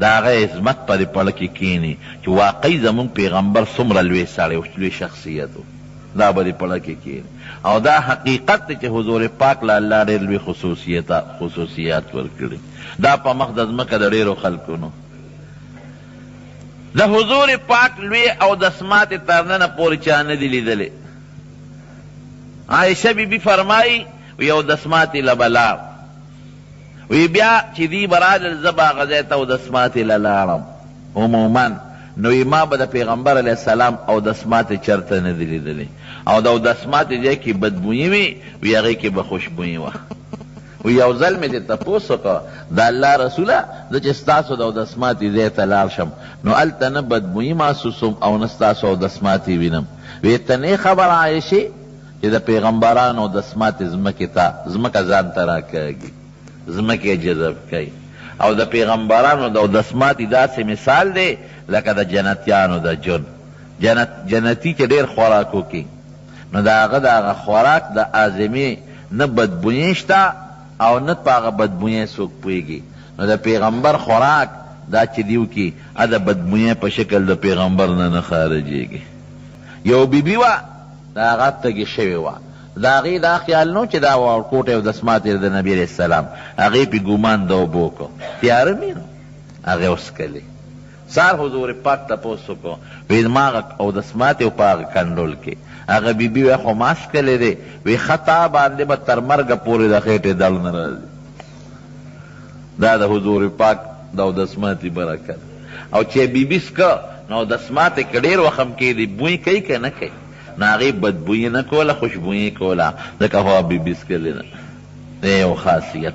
د هغه عظمت په دې پړه کې کښېني چې واقعي زمونږ پیغمبر څومره لوی سړی و، لوی شخصیت و، دا به دې پړه کې کښېني، او دا حقیقت دی چې حضور پاک له الله ډېر لوی خصوصیات ورکړي. دا په مخ د ځمکه د ډېرو خلکو نو د حضور پاک لوی او د سماتې تر ننه پورې چا نه دي لیدلی. عایشه بی بی فرمایی یو د سماتې له به لاړ، وی بیا چې دی به رالل زه به هغه ځای ته او د سماتې له لاړم عموما، نو ما به د پیغمبر علیه السلام او د سماتې چرته نه دي لیدلی، او د سماتې ځای کې بدبویي وي، وی هغې کې به خوشبویي وه. و یو ځل مې دې تپوس وکړه د الله رسوله زه چې ستاسو د اودسماتې ځای ته لاړ شم نو هلته نه بدبویي محسوسوم او نه ستاسو اودسماتې وینم. وی ته نه خبر عایشې چې د پیغمبرانو اودسماتې ځمکه ځان ته راکاږي، ځمکې جذب کوي، او د پیغمبرانو د اودسماتې داسې مثال دی لکه د جنتیانو د جنتي چې ډېر خوراک وکړي نو د هغه خوراک د اعظمي نه بدبویي شته او نه په هغه بدبویۍ څوک پوهېږي. نو د پیغمبر خوراک دا چې دی وکړي د بدبویۍ په شکل د پیغمبر نه خارجېږي. یو بیبي وه د هغه تږې شوې وه، د هغې دا خیال نو چې دا ورکوټی او دسمات د نبي علیه السلام، هغې پې ګمان د اوبو وکړو، تیاره مې نو هغې وڅکلې. سار حضور پاک تپوس وکړو وی زما هغه اودسمات یې په هغه کنډول کې هغه بیبي وی خو ما څکلی دی، وی خطا باندې به تر مرګه پورې د خېټې دړ نه راځي. دا د حضور پاک د اودسماتې برکت. او چې بیبي څکه نو اودسماتې که ډېر وخت هم کېدي بوی کوي که نه کوي، نو هغې بدبویي نه کوله، خوشبویي کوله، ځکه خو بیبي څکلې ده. دی یو خاصیت.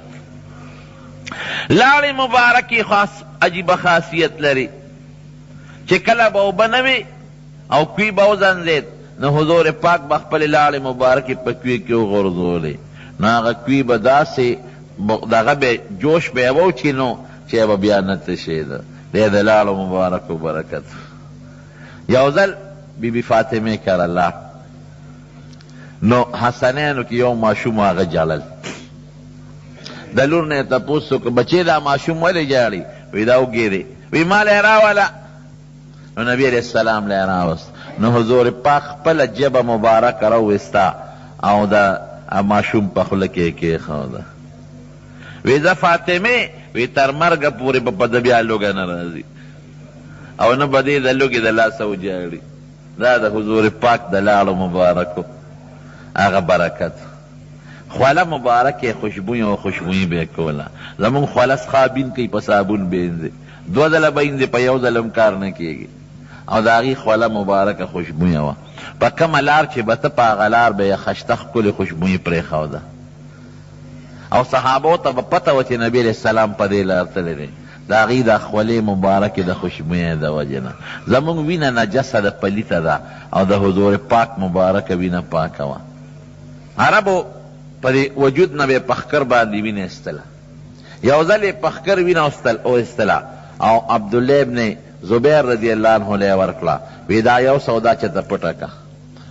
لاړې مبارکې خاص عجیبه خاصیت لري چې کله به اوبه نه وي او کوی به وزنځېد نو حضور پاک به خپلې لاړې مبارکې په کوی کې وغورځولې، نو هغه کوی به داسې دغه به جوش به یې وچینو چې به بیا نه تشېده. دی د لاړو مبارکو برکت. یو ځل بیبي فاطمې کره الله نو حسنینو کې یو ماشوم هغه جړل، د لور نه یې تپوس وکړه بچې دا ماشوم ولې جاړي؟ وی دا وګېرې، وی ما لی راوله، نو نبی علیہ السلام لی راوست، نو حضور پاک خپله جبه مبارکه راوسته او د ماشوم په خوله کې کېښوده. وی زه فاطمې وی تر مرګه پورې به په ده بیا لوږه نه راځي او نه به دې د لوږې د لاسه وجاړي. دا د حضور پاک د لاړو مبارکو هغه برکت. خوله مبارکې خوشبویي او خوشبویي به یې کوله. زمونږ خوله څخابین کوي په صابون به یې 2 ځله به یې په یو ځل هم کار نه کېږي، او د هغې خوله مبارکه خوشبویه وه. په کومه لار چې به ته په هغه لار به یې خشته ښکلې خوشبویي پرېښوده. او صحابو ته به پته وه چې نبي علیه السلام په دې لار تللی دی، د هغې د خولې مبارکې د خوشبویۍ د وجې نه. زمونږ وینه نجسه ده، پلیته ده، او د حضور پاک مبارکه وینه پاکه وه. عربو په دې وجود نه به یې پخکر باندې وینه ایستله. یو ځل یې پخکر وینه ایستله او عبدالله ابن زبیر رضی الله عنه له ورکړه، وی دا یو سودا چېرته پټه که.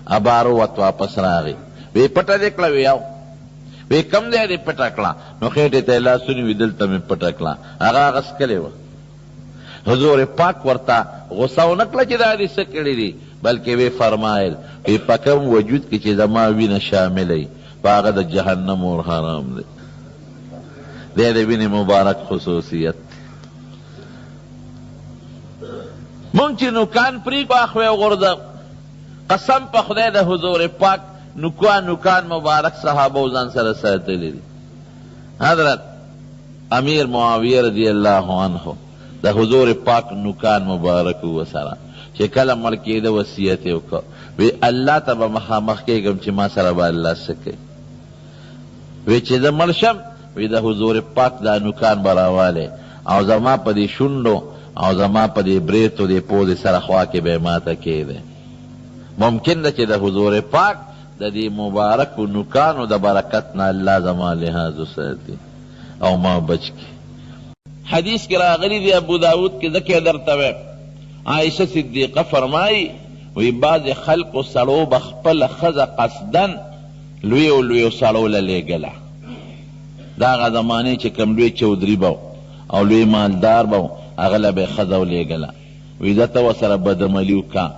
ابارو وت واپس راغی، وی پټه دې کړه؟ وی یو. وی کم ځای دې پټه کړه؟ نو خېټې ته یې لاسونی وي، دلته مې پټه کړه. هغه اغسکلې وه. حضور پاک ورته غصه ونه کړه چې دا دې څه کړي دي، بلکې وی فرمایل وی په کوم وجود کې چې زما وینه شامله وي په هغه د جهنم اور حرام دی. دی د وینې مبارک خصوصیت. مونږ چې نوکان پرېږدو اخوی غورځو، قسم په خدای د حضور پاک نوکان مبارک صحابه ځان سره ساتلی دي. حضرت امیر معاویه رضی الله عنه د حضور پاک نوکان مبارک ورسره چې کله مړ کېده وصیت یې وکړ، وی الله ته به مخامخ کېږم چې ما سره به الله څه کوي. وی چې زه مړ شم، وی د حضور پاک دا نوکان به راوالی او زما په دې شونډو او زما په دې بریتو دې پوزې سره خوا کې به یې ماته کېده. ممکن ده چې د حضور پاک د دې مبارکو نوکانو د برکت نه الله زما لحاظ وساتي او ما بچ کړي. حدیث کې راغلی دی ابو داود کې، ځکه درته وایم، عائشه صدیقه فرمایي وی بعضې خلقو سړو به خپله ښځه قصدن لویو لویو سړو له لېږله. د هغه زمانې چې کوم لوی چودري به او لوی مالدار به هغه له به یې ښځه ولېږله. وی ده ته ورسره بدعملي وکړه،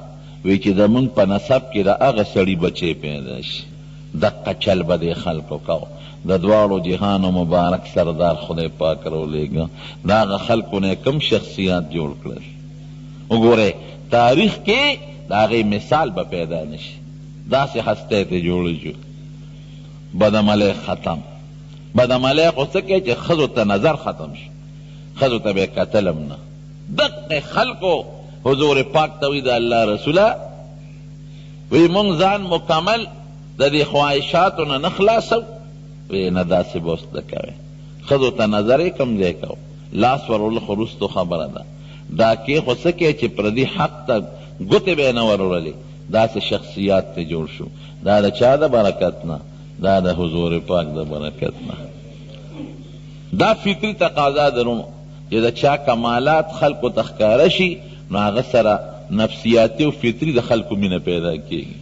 وی چې زمونږ په نسب کې د هغه سړي بچی پیدا شي. دقه چل به دې خلکو کو. د دواړو جهانو مبارک سردار خدای پاک راولېږه. د هغه خلکو نه کم شخصیات جوړ کړل. وګورئ تاریخ کې د هغې مثال به پیدا نه شي. داسې هستی ته جوړ شو. بدعملی ختم. بدعملی خو څه کوي چې ښځو ته نظر ختم شي، ښځو ته به یې کتلم نه. دقې خلکو حضور پاک ته وی د الله رسوله وی مونږ ځان مکمل د دې خواهشاتو نه نه خلاصو. وی نه داسې به اوس نه کوئ. ښځو ته نظر یې کم ځای کو. لاس ورول خو وروستو خبره ده. ډاکې خو څه کوي چې پردي حق ته ګوتې به یې نه وروړلې. داسې شخصیات ته جوړ شو. دا د چا د برکت نه؟ دا د حضور پاک د برکت نه. دا فطري تقاضا درونو چې د چا کمالات خلقو ته ښکاره شي، نو هغه سره نفسیاتي او فطري د خلقو مینه پیدا کېږي.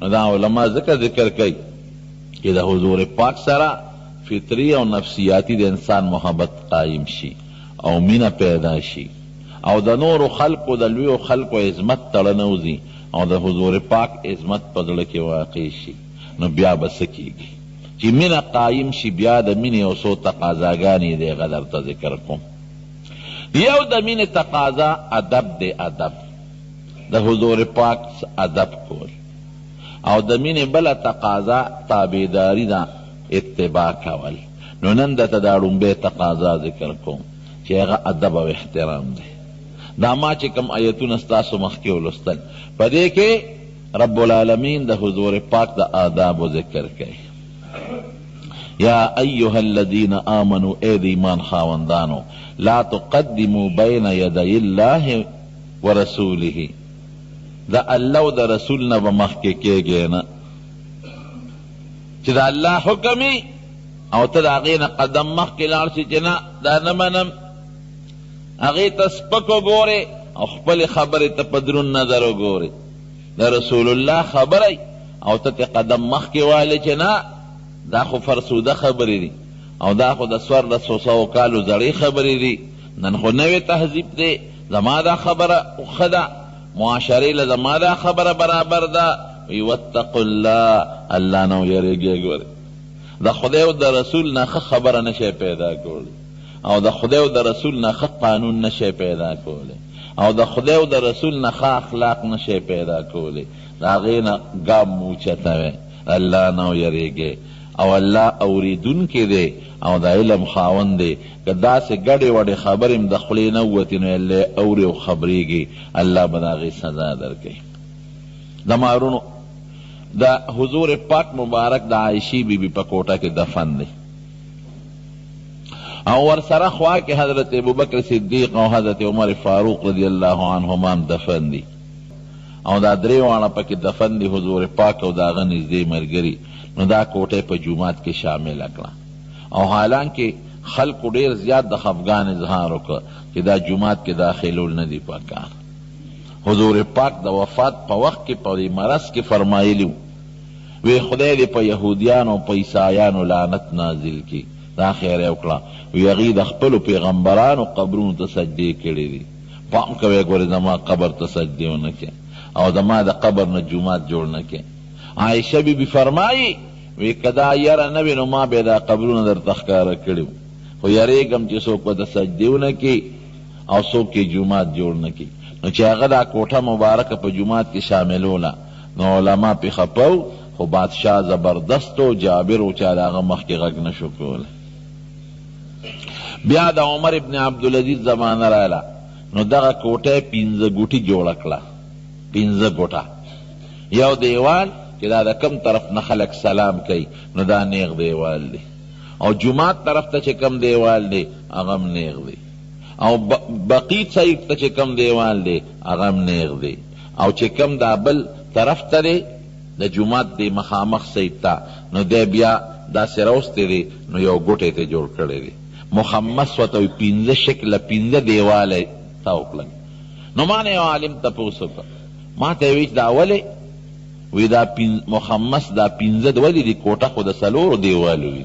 نو دا علما ذکر کوي چې د حضور پاک سره فطري او نفسیاتي د انسان محبت قایم شي او مینه پیدا شي، او د نورو خلقو د لویو خلقو عظمت تړه نوځي او د حضور پاک عظمت په زړه کې واقع شي. نو بیا به څه کېږي چې مینه قایم شي؟ بیا د مینې یو څو تقاضاګانې دی، هغه درته ذکر کوم. یو د مینې تقاضا ادب دی. ادب د حضور پاک ادب کول. او د مینې بله تقاضا تابعداري ده، اتباع کول. نو نن درته دا ړومبی تقاضا ذکر کوم چې هغه ادب او احترام دی. دا ما چې کوم آیتونه ستاسو مخکې ولوستل، په دې کې رب العالمین د حضور پاک د آدابو ذکر کوي. یا ایها الذین آمنوا، اے د ایمان خاوندانو، لا تقدموا بین یدی الله ورسوله. د الله او د رسول نه به مخکې کېږئ نه، چې د الله حکم او ته د هغې نه قدم مخکې لاړ شي چې نه دا نه منم، هغې ته سپک وګورې او خپلې خبرې ته په دروند نظر وګورې. د رسول الله خبره او ته ته قدم مخکې والې چې نه دا خو فرسوده خبرې دي او دا خو د 1400 کالو زړې خبرې دي. نن خو نوې تهذیب دی، زما دا خبره ښه ده، معاشرې له زما دا خبره برابر ده. وی واتقوا الله، الله نه ویرېږئ. ګورې د خدای او د رسول نه ښه خبره نشی پیدا کولی، او د خدای او د رسول نه ښه قانون نشی پیدا کولی، او د خدای او د رسول نه ښه اخلاق نشی پیدا کولی. د هغې نه ګام موچتوئ، الله نه ویرېږئ. او الله اوریدونکی دی او د علم خاوند دی. که داسې ګډې وډې خبرې هم د خولې نه ووتې نو الله اوري او خبرېږي، الله به د هغې سزا درکوي. د مارونو د حضور پاک مبارک د عایشې بیبي په کوټه کې دفن دی او ورسره خوا کې حضرت ابوبکر صدیق او حضرت عمر فاروق رضی الله عنهما هم دفن دی او دا درې واړه پکې دفن دی حضور پاک او د هغه نږدې ملګري. نو دا کوټه په جومات کې شامله کړه او حالانکه خلقو ډېر زیات د خفګان اظهار وکړه چې دا جومات کې داخلول نه دي پکار. حضور پاک د وفات په وخت کې په دې مرض کې فرمایلی وی خدای دې په یهودیانو په عیسایانو لعنت نازل کړي. دا خیر یې وکړه وی هغې د خپلو پیغمبرانو قبرونو ته سجدې کړې دي. پام کوئ ګورې زما قبر ته سجدې ونه کړې او زما د قبر نه جومات جوړ نه کړې. عایشه بیبي فرمایي وی که دا یره نه وي نو ما به دا قبرونه درته ښکاره کړي خو یریږم چې څوک به د سجدې ونه کړي او څوک یې جومات جوړ نه کړي. نو چې هغه دا کوټه مبارکه په جومات کې شاملوله نو علما پې خپه خو بادشاه زبردست و جابر و چې د هغه مخکې غږ نه شو کولی. بیا د عمر ابن عبدالعزیز زمانه راله نو دغه کوټه 15 ګوټي جوړه کړه. 15 ګوټه یو دیوال چې دا د کم طرف نه خلک سلام کوي نو دا نیغ دیوال دی او جومات طرف ته چې کم دیوال دی هغه هم نیغ دی او بقیت سایډ ته چې کم دیوال دی هغه هم نیغ دی او چې کم دا بل طرف ته دی د جومات دی مخامخ سایډ ته نو دی بیا داسې راوستی دی نو یو ګوټی ته جوړ کړی دی مخمس ورته وي 15 شکله 15 دیواله تا وکړل. نو ما نه یو عالم تپوس وکړ ما ته یې ویل دا ولې وی دا مخمس دا 15 ولې دي کوټه خو د 4 دیوالو وي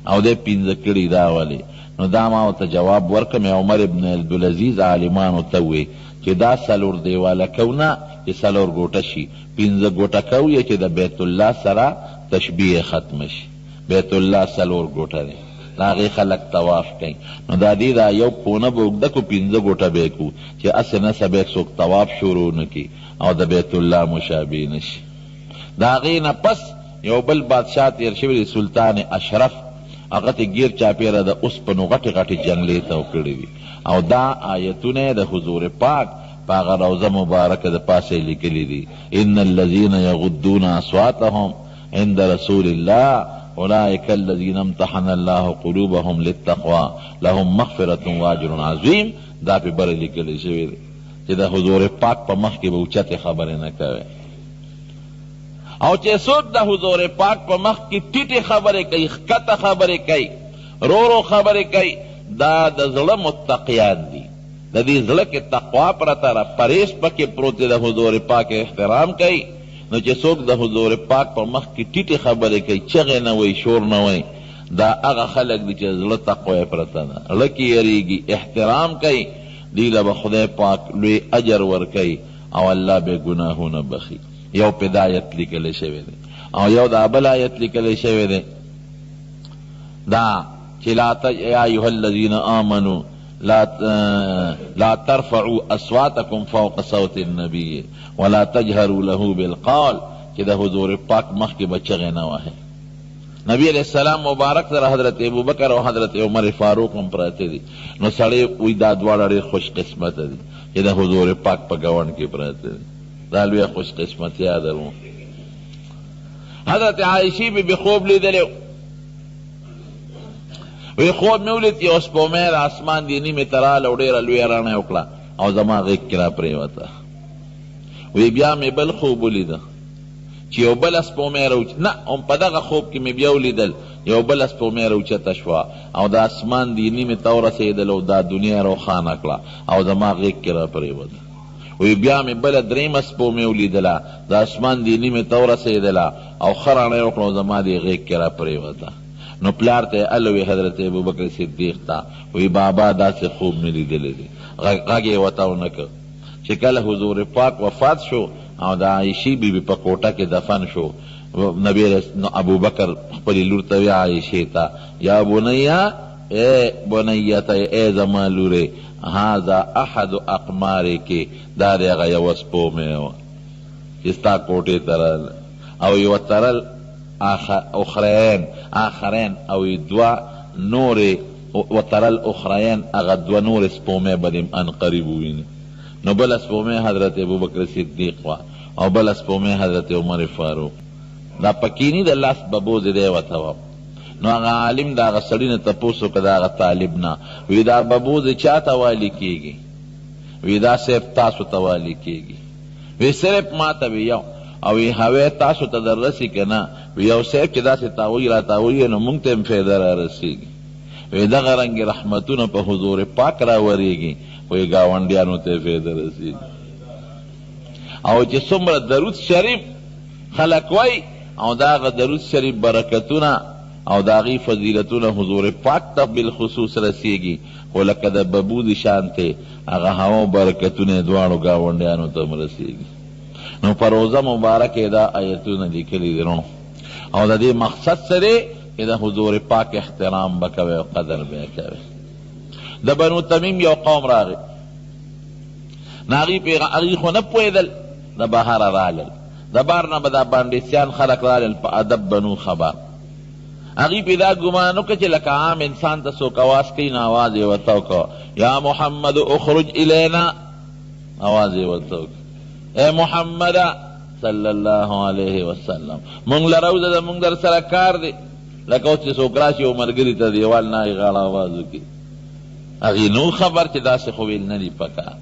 او دی 15 کړي دا ولې. نو دا ما ورته جواب ورکړم عمر ابن عبدالعزیز عالمانو ته وی چې دا 4 دیواله کونه چې 4 ګوټه شي 15 ګوټه کوي چې د بیت الله سره تشبیه ختم شي. بیت الله 4 ګوټه دی د هغې خلک طواف کوي نو دا دې دا یو پونه به اوږده کو 15 ګوټه به یې کړو چې هسې نسه به څوک طواف شروع نه کړي او د بیت الله مشابه نه شي. د هغې نه پس یو بل بادشاه تېر شوی دی سلطان اشرف هغه ته ګیر چاپېره د اوسپنو غټې غټې جنګلې ته وکړې وي او دا آیتونه د حضور پاک په هغه روضه مبارکه د پاسه یې لیکلي دي ان الذین یغضون اصواتهم عند رسول الله اولئک الذین امتحن الله قلوبهم للتقوى لهم مغفرة واجر عظیم. دا په بره لیکلی شوی دی چې د حضور پاک په مخ کې به اوچتې خبرې نه کوي او چې څوک د حضور پاک په مخ کې ټیټې خبرې کوي ښکته خبرې کوي رو رو خبرې کوي دا د زړه متقیان دي. د دې زړه کې تقوا پرته ده پرهیز پکې پروت دی د حضور پاک احترام کوي. نو چې څوک د حضور پاک په مخ کې ټیټې خبرې کوي چغې نه وایي شور نه وایي دا هغه خلک دي چې زړه تقوا یې پرته ده زړه کې یریږي احترام کوي دی له به خدای پاک لوی اجر ورکوي او الله به ګناهونه بخي. یو په دا آیت لیکلی شوی دی او یو دا بل آیت لیکلی شوی دی دا چې یا ایها الذین آمنوا لا ترفعوا اصواتکم فوق صوت النبی ولا تجهروا له بالقول چې د حضور پاک مخکې به چغې نه وهئ. نبی علیہ السلام مبارک سره حضرت ابوبکر او حضرت عمر فاروق هم پراته دي نو سړی وایي دا دواړه ډېر خوش قسمته دي چې د حضور پاک په ګاونډ کې پراته دي. دا لویه خوش قسمتیا ده. حضرت عایشې بیبي خوب لیدلی وی خوب مې ولید یو سپومۍ د اسمان د نیمې ته راله او ډېره لویه رڼه یې وکړه او زما غېږ کې را پرېوته. وی بیا مې بل خوب ولیده چې یو بله سپومۍ نه هم په دغه خوب کې مې بیا ولیدل یو بله سپومۍ راوچته شوه او د اسمان د نیمې ته ورسېدل او دا دنیا روښانه کړه او زما غېږ کې را پرېوته. وی بیا مې بله درېیمه سپومۍ ولیدله د اسمان د نیمې ته ورسېدله او ښه رڼه یې وکړه او زما دې غېږ کې را پرېوته. نو پلار ته الوی حضرت ابوبکر صدیق ته وی بابا داسې خوب مې لیدلی دی. غږ یې ورته ونه کړ چې کله حضور پاک وفات شو او د عایشې بیبي په کوټه کې دفن شو نبی ابوبکر خپلې لور ته وی عایشې ته یا بنیه ای بنیته ای زما لورې هذا احد اقمارکې دا د هغه یوه سپومۍ وه چې ستا کوټې ته راغله او یوه ترل آخرین او دوا نور وترل اخرین اغا دوا نور سپومه بدیم ان قریب وینی. نو بل سپومه حضرت ابوبکر صدیق وا او بل سپومه حضرت عمر فاروق. دا پکینی د لاس ببوز دی وتو. نو هغه عالم دا هغه سړي نه تپوسو که دا هغه طالب نه وی دا ببوز چا ته والی کېږي؟ وی دا صرف تاسو ته والی کېږي. وی صرف ما ته وی یو او وی هوی تاسو ته در رسی که نه؟ وی یو صرف چې داسې تاوی را تاوی نو مونږ ته هم فایده را رسېږي. وی دغه رنګې رحمتونه په حضور پاک را ورېږي وی ګاونډیانو ته فایده رسېږي. او چې څومره درود شریف خلق وی او دا هغه درود شریف برکتونه او دا غي فضیلتونه حضور پاک ته بالخصوص رسیږي خو لکه د ببود شانته هغه هوا برکتونه دواړو ګاونډیانو ته رسیږي. نو په روزه مبارکه دا آیتونه لیکلي دي نو او د دې مقصد سره چې د حضور پاک احترام به کوي او قدر به کوي. د بنو تمیم یو قوم راغی هغوی خو نه پوهېدل د بهره رالل د بار نه به دا بانډیسیان خلک رالل په ادب بنو خبر هغوی پې دا ګمان وکړه چې لکه عام انسان ته څوک اواز کوي نو اواز یې ورته وکړه یا محمد اخرج الینا اواز یې ورته وکړه اے محمد صلی الله علیه وسلم مونږ له روزه ده مونږ در سره کار دی لکه اوس چې څوک راشي یو ملګري ته دیوال نه هغې غاړه اواز وکړي هغې نو خبر چې داسې خو ویل نه دي پکار.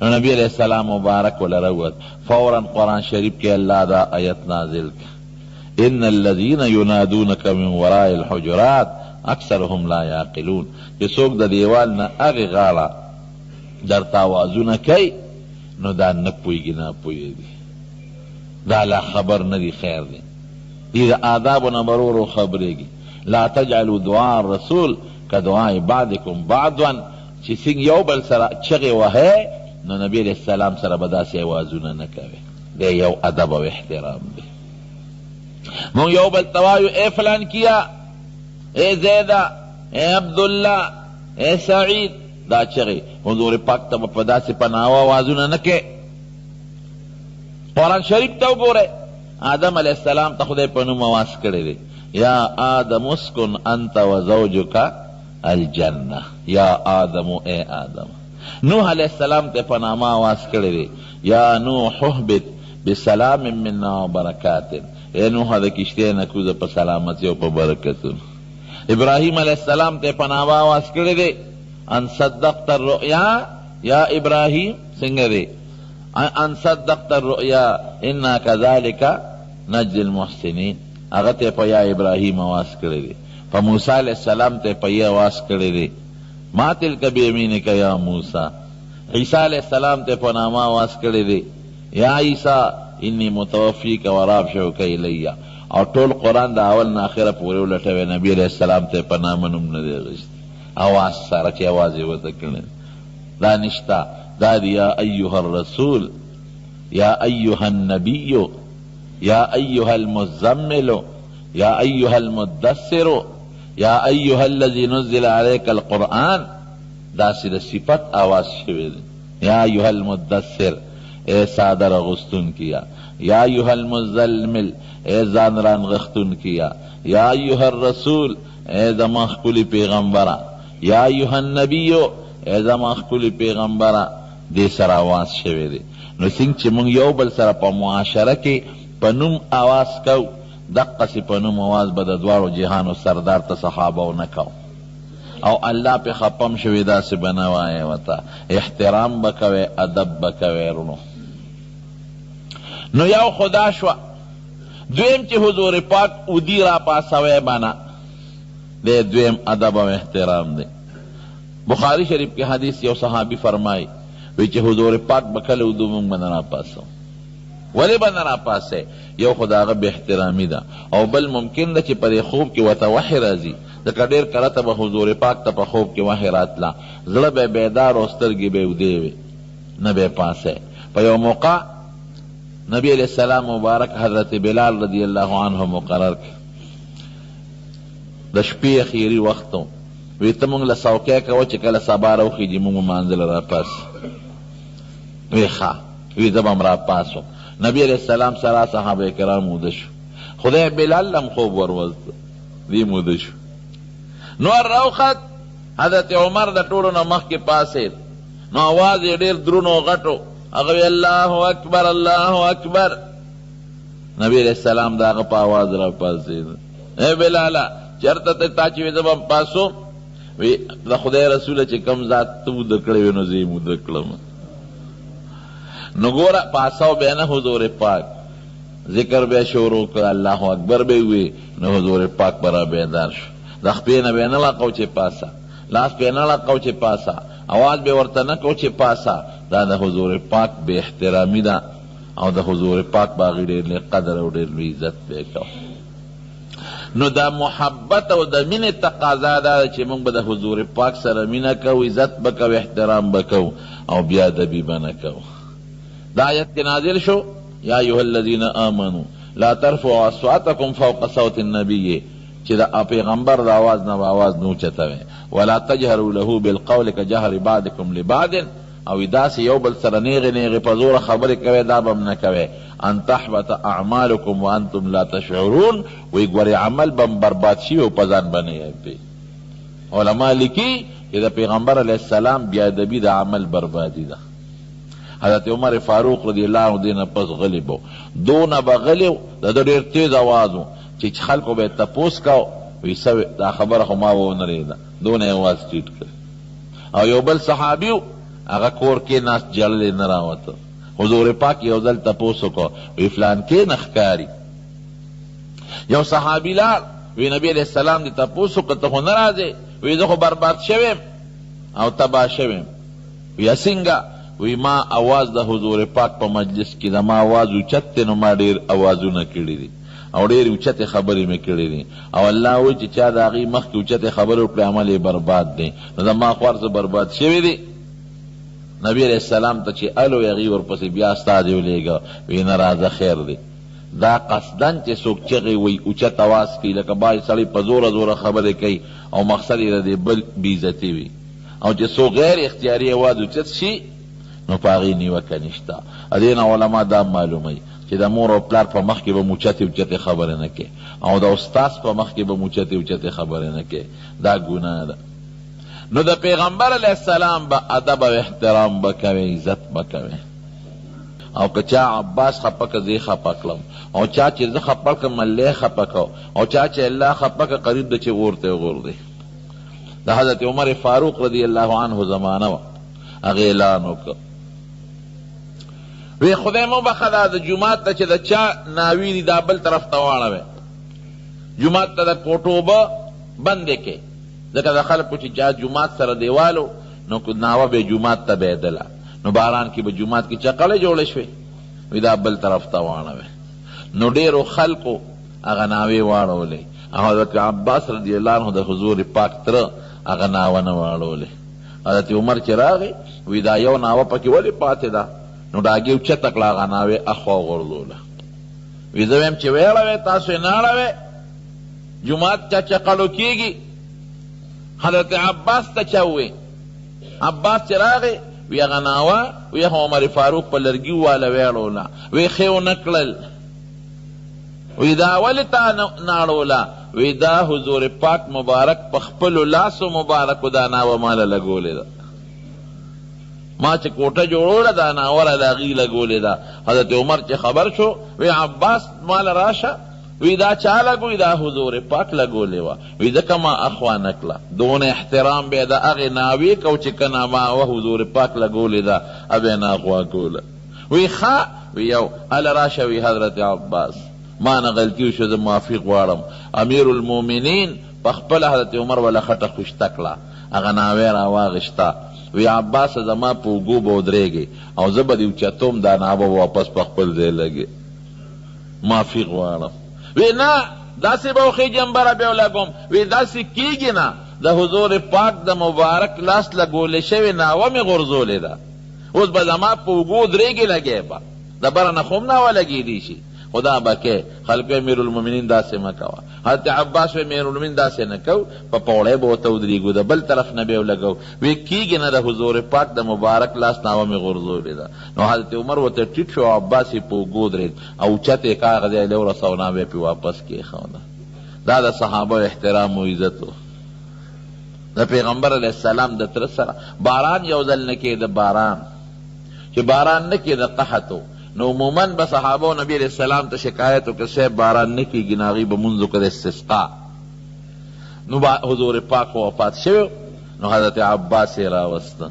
نو نبی علیہ السلام مبارک ولروت فوراً قرآن شریف کے اللہ دا آیت نازل کا ان الذین ینادونک من وراء الحجرات اکثرهم لا یعقلون کہ سوک دا دیوال نا اغی غالا در تاوازو نکی نو دا نپویگی نپویگی دا لا خبر ندی خیر دی دی دا آداب نبرور خبریگی لا تجعلوا دعاء الرسول کدعاء بعدکم بعضا چی سنگ یو بل سر چغی وحی نو نبی علیہ السلام سره به داسې اوازونه نه کوي. دی یو ادب او احترام دی. مونږ یو بل ته وایو اے فلان کیا اے زیده اے عبدالله اے سعید دا چغې حضور پاک ته به په داسې په ناوه اوازونه نه کوي. قرآن شریف ته وګورئ آدم علیہ السلام ته خدای په نوم اواز کړی دی یا آدم اسکن انت وزوجک الجنه یا آدم اے آدم. نوح علیہ السلام تے پنامہ آواز کرے دے یا نوح احبت بسلام منا و برکات اے نوح دا کشتے نکوز پا سلامتی و پا برکتون. ابراہیم علیہ السلام تے پنامہ آواز کرے دے ان صدقت الرؤیا یا ابراہیم سنگے دے ان صدقت الرؤیا انا کذالک نجزی المحسنین اگر پا یا ابراہیم آواز کرے دے. پا موسیٰ علیہ السلام تے پا یہ آواز کرے دے ما تلک بیمینک یا موسیٰ. عیسیٰ علیہ السلام تے پنامہ آواز کرے دے یا عیسیٰ انی متوفیک و رافعک الیہ اور ټول قرآن دا اول نا آخره پورې ولټوي نبی علیہ السلام ته پنامه نوم نه دی اخیستی اواز سره چې اواز یې ورته کړی دا نشته. دا دی یا ایها الرسول یا ایها النبی یا ایها المزمل یا ایها المدثر یا ایها الذی نزل علیک القرآن دا سی دا صفت آواز شوی دی. یا ایها المدثر اے صادر غستون کیا یا ایها المزلمل اے زان ران غختون کیا یا ایها الرسول اے زمان خکولی پیغمبرا یا ایها النبی اے زمان خکولی پیغمبرا دی سر آواز شوی دی. نو سنگ چی منگ یو بل سر پا معاشرہ کی پا نم آواز کو دقا سی پا نم آواز با دوارو جہان و سردار تا صحابہ و نکو او اللہ پہ خپم شوی دا سی بنوائے وطا احترام بکوے ادب بکوے رنو. نو یو خدا شوا دویم چی حضور پاک ادی را پاسوے بنا دے دویم ادب و احترام دے. بخاری شریف کی حدیث یو صحابی فرمائی ویچے حضور پاک بکل ادو منگ بنا پاسو ولی بنا پاسے یو خدا غب احترامی دا او بل ممکن دا چی پر خوب کی وطا وحی رازی دکا دیر کرتا با حضور پاک تا پا خوب کی وحی راتلا زلب بیدار و سترگی بے ادیوی نبی پاسے پا یو موقع نبی علیہ السلام مبارک حضرت بلال رضی اللہ عنہ مقرر کی دا شپی خیری وقتوں ویتا مونگ لساوکے کوا چکل سبارو خیجی مونگ منزل را پاس وی خواہ وی زبم را پاسو. نبی علیہ السلام سرا صحابہ کرام ودشو خدای بلال لم خوب وروزد دی موده شو. نور روخت حضرت عمر د ټولو نه مخکې پاسید، نو آواز یې ډېر درون و غټو، هغه وی الله اکبر الله اکبر. نبی علیہ السلام د هغه په آواز را پاسید، اے بلاله چېرته ته تا چې وې زه به پاسوم؟ وی د خدای رسوله چې کم ذات ته موده کړی وی نو زه یې موده کړم. نو ګوره پاسو بیا نه حضور پاک ذکر بیا شروع کړ، الله اکبر به وی نو حضور پاک برا بیدار شو. د خپې نه به نه لقو چې پاسا، لاس به نه لقو چې پاسا، آواز به ورته نه کو چې پاسا. دا د حضور پاک بے احترامی ده او د حضور پاک باغی ډېر لوی قدر او ډېر لوی عزت به کو. نو دا محبت او د مینې تقاضا ده چې موږ به د حضور پاک سره مینه کوو، عزت به کوو، احترام به کوو او بیا ادبي به نه کوو. دا آیت کې نازل شو یا ایها الذین آمنوا لا ترفعوا اصواتکم فوق صوت النبی، چې د پیغمبر د آواز نه آواز نو چتوي، ولا تجهروا له بالقول كجهر بعضکم لبعض، او داسې یو بل سره نیغې نیغې په زوره خبرې کوئ، دا به هم نه کوئ. ان تحبط اعمالکم وانتم لا تشعرون، وی ګورې عمل به هم برباد شي او په ځان به نه یې. علما لیکي چې د پیغمبر علیه السلام بیا ادبي د عمل بربادي ده. حضرت عمر فاروق رضی الله عنه دې نه پس غلی بو، دونه به غلی و، د ده ډېر تیز آواز و چې خلکو به یې تپوس کو، وی څه دا خبره خو ما ونه رېده، دونه یې آواز ټیټ کړ. او یو بل صحابي و هغه کور کې ناست جړلی نه راوته، حضور پاک یو ځل تپوس وکړو، وی فلان کې نه ښکاري. یو صحابي لاړ وی نبی علیہ السلام دې تپوس وکړه ته خو نه راځې؟ وی زه خو برباد شویم او تباه شویم. وی څنګه؟ وی ما آواز د حضور پاک په مجلس کې د ما آواز اوچت دی، نو ما ډېر اوازونه کړي دي او ډېرې اوچتې خبرې مې کړي دي، او الله وایي چې چا د هغې مخکې اوچتې خبرې وکړې عمل یې برباد دی، نو د ما خوار څه برباد شوي دي. نبی علیہ السلام ته چې الو هغې ورپسې بیا استازی ولېږه، وی نه راځه خیر دی. دا قصدن چې څوک چغې وایي اوچت اواز کوي، لکه بعض سړی په زوره زوره خبرې کوي او مقصد یې د دې بل بېعزتي وي، او چې څوک غیر اختیاري اواز اوچت شي نو په هغې نیوکه نشته. دې نه علما دا معلوموي چې د مور او پلار په مخ کې به اوچتې اوچتې خبرې نه کوې، او د استاذ په مخ کې به اوچتې اوچتې خبرې نه کوې، دا ګناه ده. نو د پیغمبر علیه السلام به ادب او احترام به کوې، عزت به کوې. او که چا عباس خفه که زه خفه کړم، او چا چې زه خفه کړم الله خفه کو، او چا چې الله خفه که قریب ده چې غور ته غور دی. د حضرت عمر فاروق رضی الله عنه زمانه وه، هغې اعلان وکړ وی خدای مو بخه دا د جومات ته چې د چا ناوي دي دا بل طرف ته واړوئ، جومات ته د کوټو به بندې کړئ، ځکه د خلکو چې چا جومات سره دیوالو نو ناوه به جومات ته بهدله، نو باران کې به جومات کې چقلې جوړې شوې، وی دا بل طرف ته واړوئ. نو ډېرو خلکو هغه ناوې واړولې، او حضرت عباس رضی الله عنه د حضور پاک تره هغه ناوه نه واړولې. حضرت عمر چې راغی وی دا یو ناوه پکې ولې پاتې ده؟ نو ډاګې اوچته کړه، هغه ناوې اخوا وغورځوله. وی زه ویم چې ویې اړوئ، تاسو یې نه اړوئ، جومات چا چقلو کېږي. حضرت عباس ته چا ووی، عباس چې راغی وی هغه ناوه وی عمر فاروق په لرګي واله ویړوله، وی ښې ونه کړل. وی دا ولې تا نه اړوله؟ وی دا حضور پاک مبارک په خپلو لاسو مبارکو دا ناوه ماله لګولې ده، ما چې کوټه جوړوله دا ناوره د هغې لګولې ده. حضرت عمر چې خبر شو وی عباس مال راشه، وی دا چا لګوي؟ دا حضور پاک لګولې وه. وی ځکه ما اخوا نه کړه، دونه احترام به د هغې ناوې کو چې که نه ما حضور پاک لګولې ده ابې نه اخوا کوله. وی ښه، وی یو هله راشه، وی حضرت عباس ما نه غلطي وشوه، زه معافي غواړم. امیر المؤمنین په خپله حضرت عمر وله خټه خوشته کړه، هغه ناوې راواغېشته. وی عباس زما په اوږو به ودرېږې او زه به دې اوچتوم، دا ناوه واپس په خپل ځای لګې، معافي غواړم. وی نه داسې به وخېږم بره بیا ولګوم. وی داسې کېږي نه، د حضور پاک د مبارک لاس لګولې شوې ناوه مې غورځولې ده، اوس به زما په اوږو درېږې لګې به، د بره نه خو هم ناوه لګېدی شي، خدا بکے خلق امیر المومنین دا سے مکوا حضرت عباس امیر المومنین دا سے نکو پا پوڑے بوتا ادریگو دا بل طرف نبیو لگو وی کیگی نا دا حضور پاک دا مبارک لاس ناو میں غرزو لیدا نو حضرت عمر و تا ٹیٹ شو عباسی پو گود رید او چت کاغذ لیو رسونا بے پی واپس کی خونا دا صحابہ احترام و عزتو دا پیغمبر علیہ السلام دا ترسر باران یوزل نکی دا باران کہ باران نکی دا قحطو نو عموماً با صحابہ و نبی علیہ السلام تا شکایتو کہ سیب باران نکی گناغی با منذ کر استسقا نو حضور پاک وفات شو نو حضرت عباس راوستا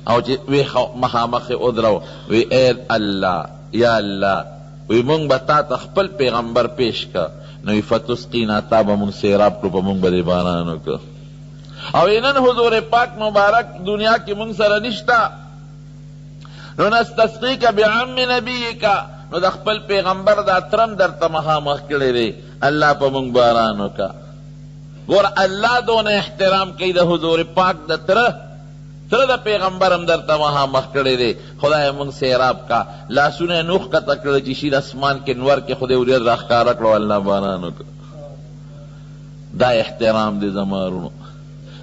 او چی وی مخامخ ادرو وی اید اللہ یا اللہ وی منگ بتا تخپل پیغمبر پیش کا نوی فتسقینا تا با منگ سیراب کرو پا منگ با دی بارانو کا او اینن حضور پاک مبارک دنیا کی منگ سر نشتا نو نستسقی کا بعم نبی کا نو دخپل پیغمبر دا ترم در تمہا مخکڑے دے اللہ پا منگ بارانو کا گور اللہ دون احترام کی دا حضور پاک دا تر دا پیغمبرم در تمہا مخکڑے دے خدای منگ سیراب کا لا سنے نوخ کا تکڑ چیشید اسمان کے نور کے خدای ورید رخکا رکڑو اللہ بارانو کا دا احترام دے زمارونو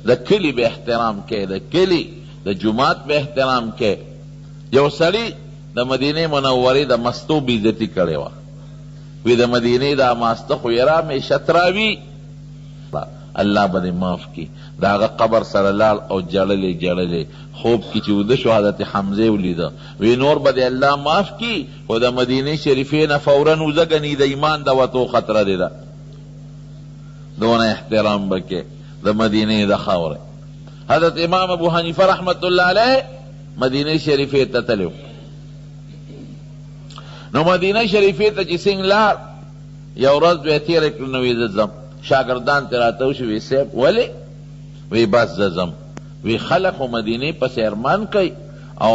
دا کلی بے احترام کے دا کلی دا جماعت بے احترام کے یو سڑی دا مدینہ منوری دا مستو بیزتی کرے وا وی دا مدینہ دا ماستو خویرا میں شتراوی اللہ بدے معاف کی دا آغا قبر سرلال او جڑلے جڑلے خوب کی چود شہادت حمزے ولیدہ وی نور بدے اللہ معاف کی و دا مدینہ شریفین فوراً وزگنی دا ایمان دا وطو خطرہ دے دا دون احترام بکے دا مدینہ دا خاور حضرت امام ابو حنیفہ رحمت اللہ علیہ مدینہ شریفی تتلیو نو مدینہ شریفی تا جسنگ لار یو رز بیتی رکنوی زم شاگردان تراتوشی وی سیب ولی وی بس زم وی خلق و مدینہ پس ارمان کئی او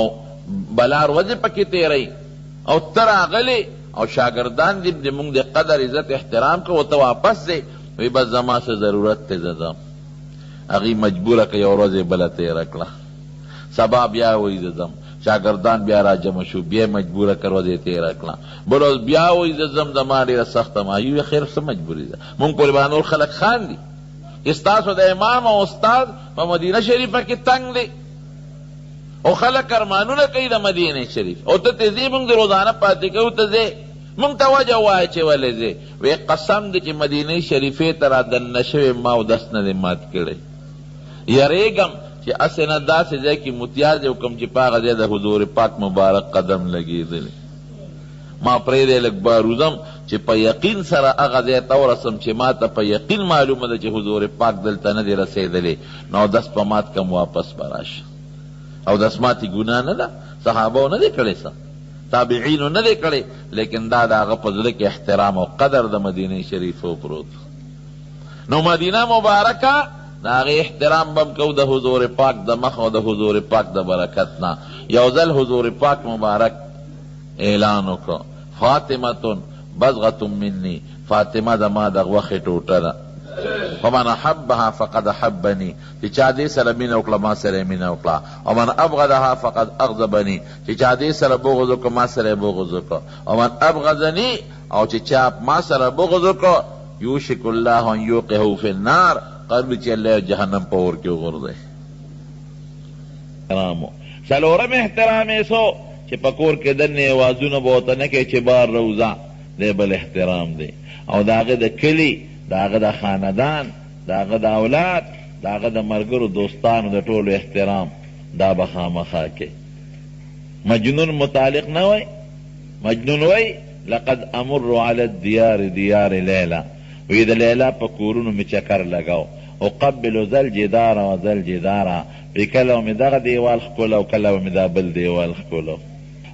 بلار وزی پکی تیرئی او تر آغلی او شاگردان دیم دی مونگ دی قدر عزت احترام کو تو واپس دے وی بس زمان سے ضرورت تے زم اگی مجبورہ کئی او روزی بلا تیرکلا سبا بیا ہوئی زم شاگردان بیا را جمع شو بیا مجبورہ کرو دیتے رکھلا بلوز بیا ہوئی زم زمانی را سخت مایو خیر سے مجبوری دا من قربانور خلق خان دی استاذ و دا امام و استاذ و مدینہ شریفہ کی تنگ دی او خلق ارمانو نا کئی دا مدینہ شریف او تا تیزی منگ دی روزانہ پاتی کئو تا زی منگ تا وجہ وائے چے والے زی وی قسم دی چی مدینہ شریفی ترا دن نشوی ماو دست ندی مات کرے یریگم کہ اسنا دا سے جائے کی متیاز دے حکم چی پاگا دے دا حضور پاک مبارک قدم لگی دلے ما پریدے لگ باروزم چی پا یقین سر اگا دے تورسم چی ما تا پا یقین معلوم دا چی حضور پاک دلتا ندے رسے دلے نو دس پا مات کم واپس براش او دس ماتی گناہ ندا صحابہ ندے کڑے سا تابعینو ندے کڑے لیکن دا دا اگا پزلے کے احترام و قدر دا مدینہ شریف و پروت نو مدینہ مبارکہ دا غی احترام بم کو دا حضور پاک دا مخ و دا حضور پاک دا برکتنا یوزل حضور پاک مبارک اعلانو کو فاطمتن بزغتن منی فاطمہ دا ما دا غوخی ٹوٹا دا فمن حبها فقد حبنی چی چادی سر من اکلا ما سر من اکلا ومن ابغدها فقد اغضبنی چی چادی سر بغضو کو ما سر بغضو کو ومن ابغضنی او چی چاپ ما سر بغضو کو یوشک اللہ ان یوقہو فی النار قرب چی اللہ جہنم پور کیوں غردے احترامو سلورم احترام ایسو چی پکور کے دننے وازون بوتا نکے چی بار روزہ دے بل احترام دے او داغه دا کلی داغه دا خاندان داغه دا اولاد داغه دا مرگر دوستان دا طول احترام دا بخامخا کے مجنون متعلق نوئی مجنون وی لقد امر علی الدیار دیار لیلہ وید لیلہ پا کورونو می چکر لگاو اقبلو ذل جدارا و ذل جدارا وی کلو می داغ دیوال خکولو کلو می دا بل دیوال خکولو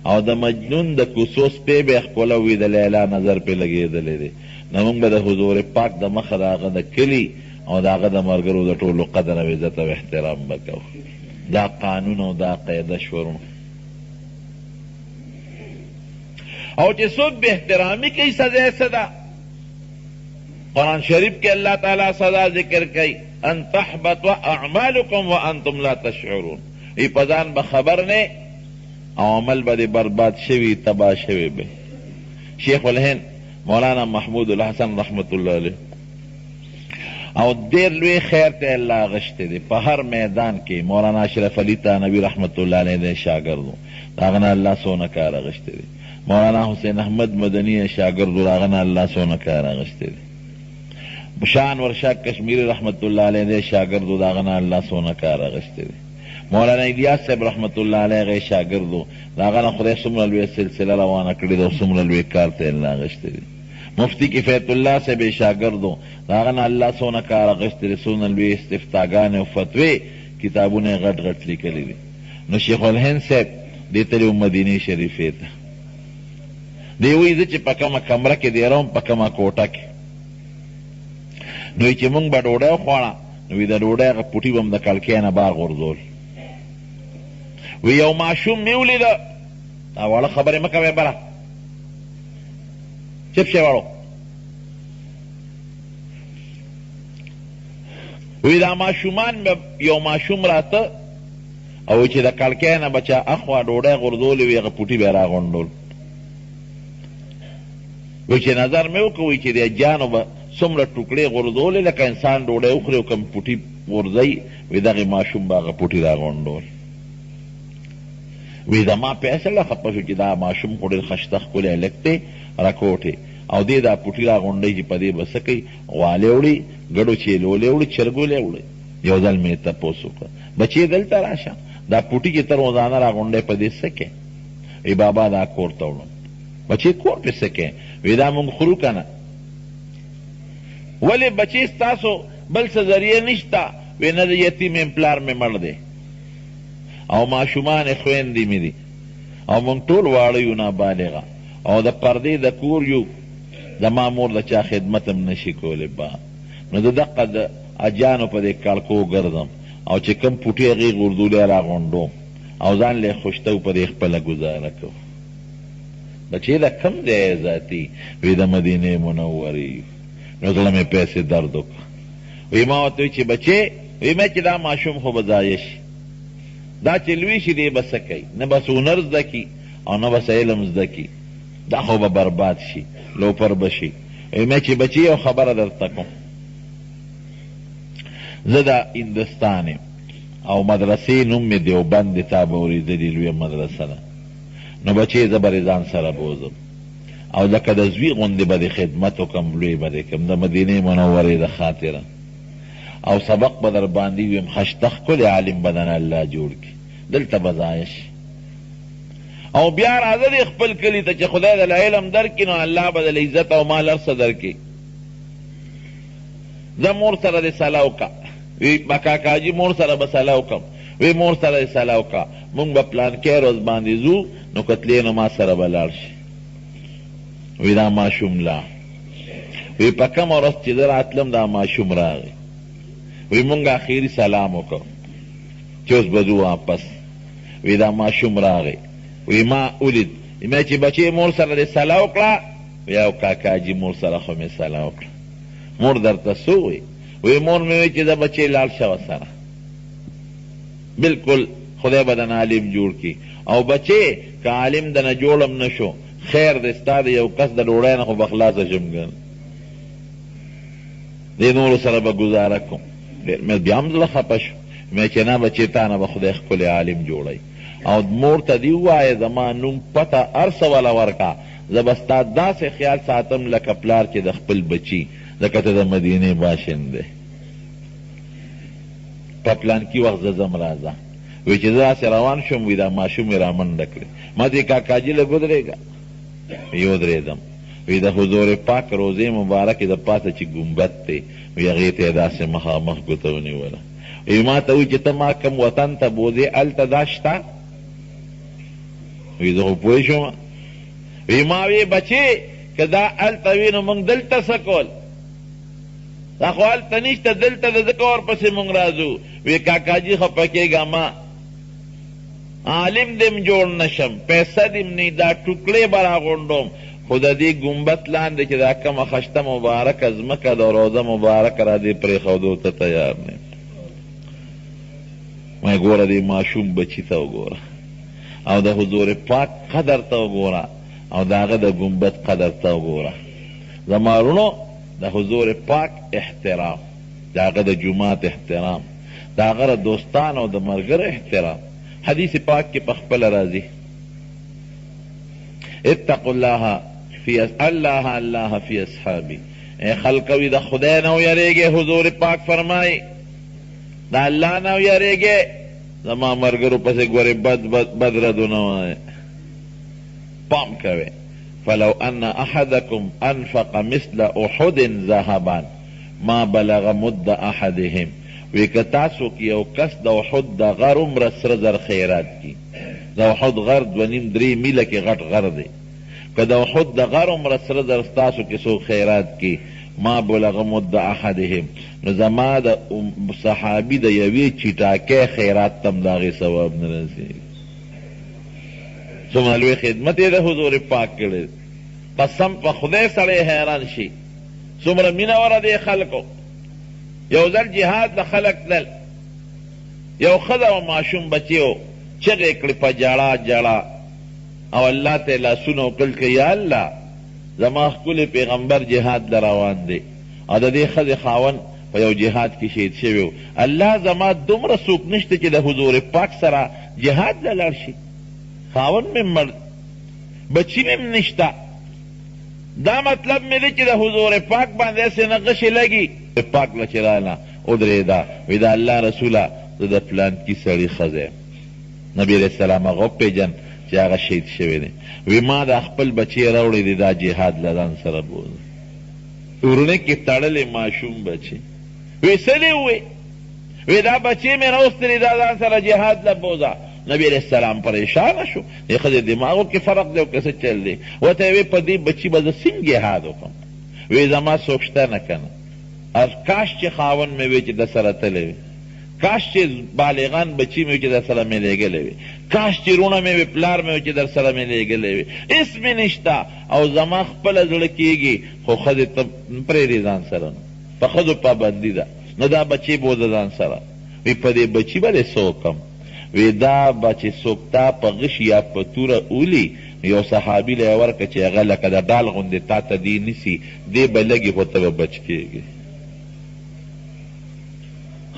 او دا مجنون دا کسوس پی بے خکولو وید لیلہ نظر پی لگی دلی دی نمونگ با دا حضور پاک دا مخ داغ دا کلی او داغ دا مرگرو دا طولو قدر و عزت و احترام بکو دا قانون و دا قیده شورون او چی سوک بے احترامی کی سزا صدا قرآن شریف کے اللہ تعالیٰ سزا ذکر کی ان تحبط اعمالکم وانتم لا تشعرون ای پزان بخبر نے او عمل با دی برباد شوی تباہ شوی بے شیخ الہند مولانا محمود الحسن رحمت الله علیه. او دیر لوی خیر ته الله غشته دی په هر میدان کې. مولانا اشرف علی تانوی رحمت الله علیه د شاګردو داغه نه الله سونه کار غشته دی. مولانا حسین احمد مدنی شاګردو داغه نه الله سونه کار غشته دی. شان ورشا کشمیری رحمت الله علیه د شاګردو داغه نه الله سونه کار غشته دی. مولانا الیاس صاحب رحمت الله علیه شاګردو داغه نه خدای څومره لوی سلسله روانه کړې ده او څومره لوی کار ته الله غشته دی. مفتی کفایت الله صاحب شاګردو داغه نه الله سونه کار غشته دی. څومره لوی استفتاګانې او فتوی کتابونه غټ غټ لیکلي دي. نو شیخ الهند صاحب دې تللی مدینې شریفې ته. دی وایي زه چې په کومه کمره کې دی روم په کومه کوټه کې نو چې مونږ به ډوډۍ وخوړه نو د ډوډۍ هغه پوټي به م د کړکۍ نه بار غورځول. وی یو ماشوم مې ولیده دا واړه خبرې مه کوې بله چپ شی واړو. وی دا ماشومان یو ماشوم راته او چې د کړکۍ نه به چا اخوا ډوډۍ غورځولې وي هغه پوټي به یې راغونډول. وی چې نظر مې وکړه وی چې د جانو به څومره ټوکړې غورځولې لکه انسان ډوډۍ وخوري او کوم پوټي غورځوي وی دغې ماشوم به هغه پوټي راغونډول. وی زما پیسله خپه شو چې دا ماشوم خو ډېر ښایسته ښکلی هلک دی راکوټې او دې دا پوټي راغونډوي چې په دې به څه کوي غوالې وړي ګډو چیلولې وړي چرګولې وړي. یو ځل مې تپوس وکړه بچې دلته راشه دا پوټي چې ته روزانه راغونډی په دې څه کوې؟ وی بابا دا کور ته وړم. بچې کور پې څه کوې؟ وی دا مونږ خورو که نه. ولې بچې ستاسو بل څه ذریعه نشته؟ وی نه د یتیم پلار مې مړ دی او ماشومان خویندې مې دي او مونږ ټول واړه یو نابالغه او د پردې د کور یو زما مور د چا خدمت هم نشي کولی با. نو د دقه د اجانو په دې کړکو ګرځم او چې کوم پوټي هغې غورځولې راغونډوم او ځان له خوشته په دې خپله ګزاره کوم. بچې د کوم ځای ذاتي؟ وی د مدینې منورې. نو زړه مې پیسې درد وکړه. وی ما ورته وی چې بچې وی مې چې دا ماشوم خو به ضایع شي دا چې لوی شي دی به څه کوي؟ نه بس هنر زده کي او نه بس علم زده کي دا خو به برباد شي لوپر به شي. وی مې چې بچې یو خبره درته کوم زه د هندوستان یم او مدرسې نوم مې دیوبند دی تا به اورېدلي لویه مدرسه ده. نو بچې زه به ځان سره بوځم او لکه د زوی غوندې به د خدمت وکړم لوی به دې کړم د مدینې منورې د خاطره او سبق به در باندې ویم ښایسته ښکلی عالم به دنه الله جوړ کړي دلته به ضایع شي. او بیا راځه دې خپل کلي ته چې خدای دله علم درکړي نو الله به دله عزت او مال هر څه درکړي. زه مور سره دې صلاح وکړه. وی به کاکاجي مور سره به صلاح وکړم. وی مور سره دې صلاح وکړه مونږ به پلانکې روز باندې ځو نو کتلې نو ما سره به لاړ شي. وی دا ماشوم لا وی په کومه ورځ چې زه راتلم دا ماشوم راغی. وی مونږ اخیري سلام وکړ چې اوس به ځو واپس. وی دا ماشوم راغی وی ما ولید ما چې بچې مور سره دې صلاح وکړه وی او کاکاجي مور سره خو مې صلاح وکړه. مور درته څه وی؟ وی مور مې وی چې دا بچې لاړ شه ورسره بلکل خدای به دنه عالم جوړ کړي او بچې که عالم دنه جوړم نه شو خیر دې ستا د یو کس د ډوډۍ نه خو به خلاصه شم ګن دې نورو سره به ګزاره کوم. مې بیا هم زړه خفه شو مې چې نه بچې تا نه به خدای ښکلی عالم جوړی او مور ته دې ووایه زما نوم پته هر څه وله ورکړه زه به ستا داسې خیال ساتم لکه پلار چې د خپل بچي ځکه ته د مدینې باشندې په پلانکي وخت زه ځم راځه. وی چې زه داسې روان شوم وی دا ماشوم یې رامنډه کړې ما دې کاکاجي لږ ودرېږه وی ودرېدم. وی د حضور پاک روضې مبارکې د پاسه چې ګمبد دی وی هغې ته یې داسې مخامخ ګوته ونیوله. وی ما ته وی چې ته ما کوم وطن ته بوځې هلته دا شته؟ وی زه خو پوه شوم. وی ما وی بچې که دا هلته وي نو موږ دلته څه کول؟ دا خو هلته نشته دلته د ځکه ورپسې موږ راځو. وی کاکاجي خفه کېږه ما عالم دیم جوړ نشم پیسه دیم نی دا ټوکړې به راغونډوم خو د دې ګمبت لاندې چې دا کومه خشته مبارکه ځمکه د روضه مبارکه را دې پرېښودو ته تیار نه یم. ما ګوره دې ماشوم بچي ته وګوره او د حضور پاک قدر ته وګوره او د هغه د ګمبت قدر ته وګوره. زمارونو د حضور پاک احترام، د هغه د جومات احترام، د هغه د دوستان او د ملګرو احترام. حدیث پاک کې په خپله راځي اتقوا الله فی اصحابی، اے خلقوی د خدای نه ویریږئ، حضور پاک فرمائی د الله نه ویریږئ، زما ملګرو پسې ګورې بد ردونه وایئ. پام کوئ فلو ان احدکم انفق مثل احد ذهبا ما بلغ مد احدهم، وی که تاسو کې یو کس د احد د غر عمره سره زر خیرات کی، د احد غر 2.5-3 میله کې غټ غر دی، که د احد د غر عمره سره زر تاسو کې څوک خیرات کی، ما بلغ مد احدهم، نو زما د صحابي د یوې چټاکۍ خیرات تم د هغې ثواب نه رسېږي. څومره لوی خدمت یې د حضور پاک کړی، قسم په خدای سړی حیران شي څومره مینه وره دې خلکو. یو ځل جهاد له خلک تلل، یو ښځه او ماشوم بچی و، چغې کړې په جړا جړا، او الله ته لاسونه وکړل که یا الله زما ښکلی پیغمبر جهاد له روان دی، او د دې ښځې خاوند په یو جهاد کې شهید شوی و، الله زما دومره څوک نشته چې د حضور پاک سره جهاد له لاړ شي، خاوند مې مړ، بچی مې نشته، دا مطلب مې دی چې د حضور پاک باندې هسې نه غشې لګي. پاک له چې راله ودرېده، وی د الله رسوله زه د پلانکي سړي ښځه یم. نبي علیه السلام هغه وپېژن چې هغه شهید شوی دی. وی ما دا خپل بچی راوړی دی، دا جهاد له ځان سره بوځه، ورونه کې تړلې ماشوم بچی. وی څه دې ووی؟ وی دا بچی مې راوستلی، دا ځان سره جهاد له بوځه. نبی علیہ السلام پریشانه شو، د ښځې دماغو کې فرق دی او که څه چل دی. ورته یې وی په دې بچي به زه څنګه جهاد وکړم؟ وی زما څوک شته نه که نه، کاش چې خاوند مې وی چې د سره تللی وي، کاش چې بالغان بچي مې وي چې در سره مې لېږلی وي، کاش چې رونه مې وي پلار مې وي چې در سره مې لېږلی وي، هېڅ مې نشته، او زما خپله زړه کېږي، خو ښځې ته پرېږدي ځان سره، نو په ښځو پابندي ده، نو دا بچی بوځه ځان سره. وی په دې بچي به دې څه وکړم؟ وی دا به چې څوک تا په غش یا په توره اولی، یو صحابي له یې ورکړه چې هغه لکه د ډال غوندې تا ته دې نیسي، دې به لږې خو ته به بچ کېږي.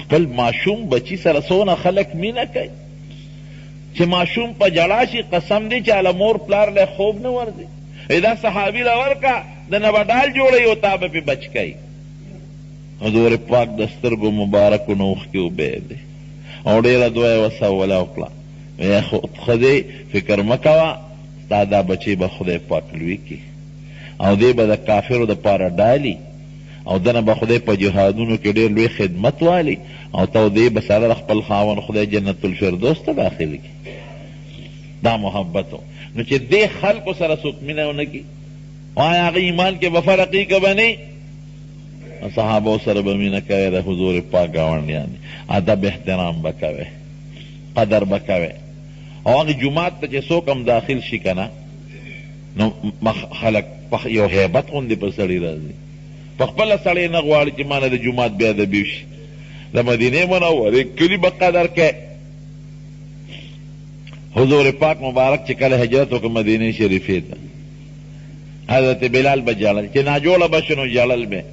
خپل ماشوم بچی سره څونه خلک مینه کوي چې ماشوم په جړا شي، قسم دی چې هله مور پلار له خوب نه ورځي. دا صحابي له ورکړه د نه به ډال جوړوي او تا به پې بچ کوي. حضور پاک د سترګو مبارکو نه اوښکې وبهېدې دی، او ډېره دعا یې وسوله وکړه. ښځې فکر مه کوه، ستا دا بچی به خدای پاک لوی کړي، او دی به د کافرو دپاره ډالي، او دنه به خدای په جهادونو کې ډېر لوی خدمت والی، او ته دی به سره خپل خاوند خدای جنت الفردوس ته داخل کړي. دا محبت و. نو چې دې خلکو سره څوک مینه ونه کړي، آیا هغه ایمان کې به فرقي که به نه؟ صحابو سره به مینه کوئ، د حضور پاک ګاونډیان، ادب احترام به کوئ، قدر به کوئ. او هغې جومات ته چې څوک هم داخل شي که نه، نو خلک یو هیبت غوندې په سړي راځي، په خپله سړی نه غواړي چې ما نه د جومات بې ادبي وشي. د مدینې منورې کلي به قدر کوئ. حضور پاک مبارک چې کله هجرت وکړ مدینې شریفې ته، حضرت بلال به ژړل چې ناجوړه به شو، نو ژړل به،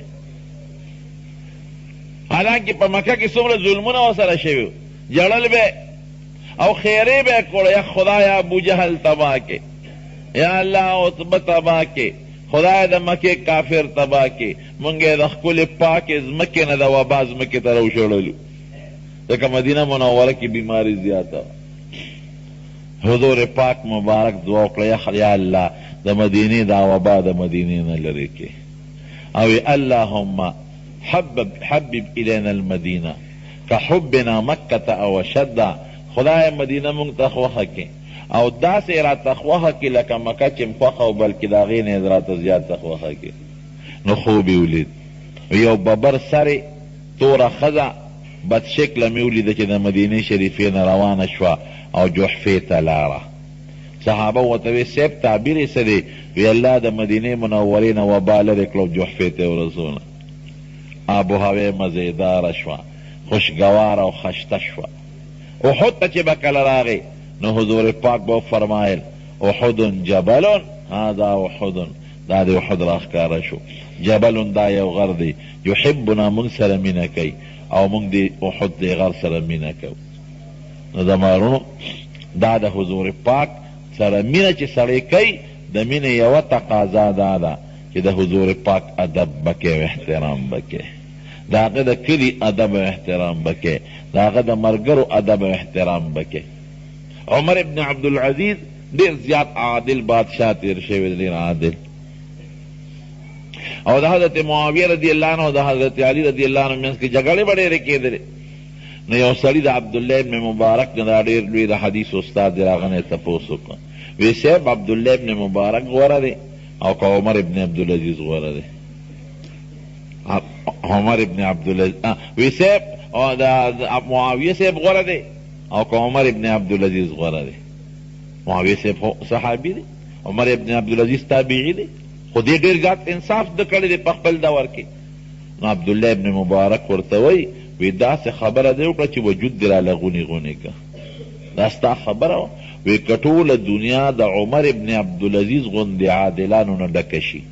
حالانکه په مکه کې څومره ظلمونه ورسره شوي، ژړل به او خیرې به یې کړو، یا خدایا ابوجهل تباه کې، یا الله عتبه تباه کې، خدای د مکې کافر تباه کې، مونږ یې د ښکلې پاکې ځمکې نه د وبا ځمکې ته راوشړلو، ځکه مدینه منوره کې بیماري زیاته وه. حضور پاک مبارک دعا وکړه، یا الله د مدینې دا وبا د مدینې نه لرې کې، او اللهم حبب الینا المدینه کحبنا مکة او شد. خدای مدینه مونږ ته خوښه کې، او داسې راته خوښه کې لکه مکه چې م خوښه، او بلکې د هغې نه یې راته زیاته خوښه کې. نو خوب یې ولید، یو ببر سرې توره ښځه بد شکله مې ولیده چې د مدینې شریفې نه روانه شوه او جحفې ته لاړه. صحابه ورته وی صاحب تعبیر یې څه دی؟ وی الله د مدینې منورې نه وبا لرې کړه او جحفې ته یې ورسونه. آب و هوا مزیداره شوه، خوشګواره او خشته شوه. احد ته چې به کله راغی، نو حضور پاک به فرمایل احد جبل، هذا احد، دا د احد راښکاره شو. جبل دا یو غر دی یحبنا موږ سره مینه کوي او موږ د احد د غر سره مینه کوو. نو د مارونو دا د حضور پاک سره مینه چې سړی کوي د مینې یوه تقاضا دا ده چې د حضور پاک ادب بکې او احترام بکې، د هغه د کلي ادب او احترام بکې، د هغه د ملګرو ادب او احترام بکې. عمر ابن عبدالعزیز ډېر زیات عادل بادشاه تیر شوی، ډېر عادل. او د حضرت معاویه رضی الله عنه او د حضرت علی رضی الله عنه منځ کې جګړې به ډېرې کېدلې. نو یو سړي د عبدالله ابن مبارک نه دا ډېر لوی د حدیث استاد دی، راغلی تپوس وکړه، وی صاحب عبدالله ابن مبارک غوره دی او که عمر ابن عبدالعزیز غوره دی؟ عمر ابن عبدالعزیز وی صاحب معاویه صاحب غوره دی او که عمر ابن عبدالعزیز غوره دی؟ معاویه صاحب صحابي دی، عمر ابن عبدالعزیز تابعی دی، خو دې ډېر زیات انصاف د کړی دی په خپل دور کې. نو عبدالله ابن مبارک ورته وی داسې خبره دی وکړه چې وجود دې را لغونې غونې که، دا ستا خبره وه. وی که ټوله دنیا د عمر ابن عبدالعزیز غوندې عادلانو نه ډکه شي،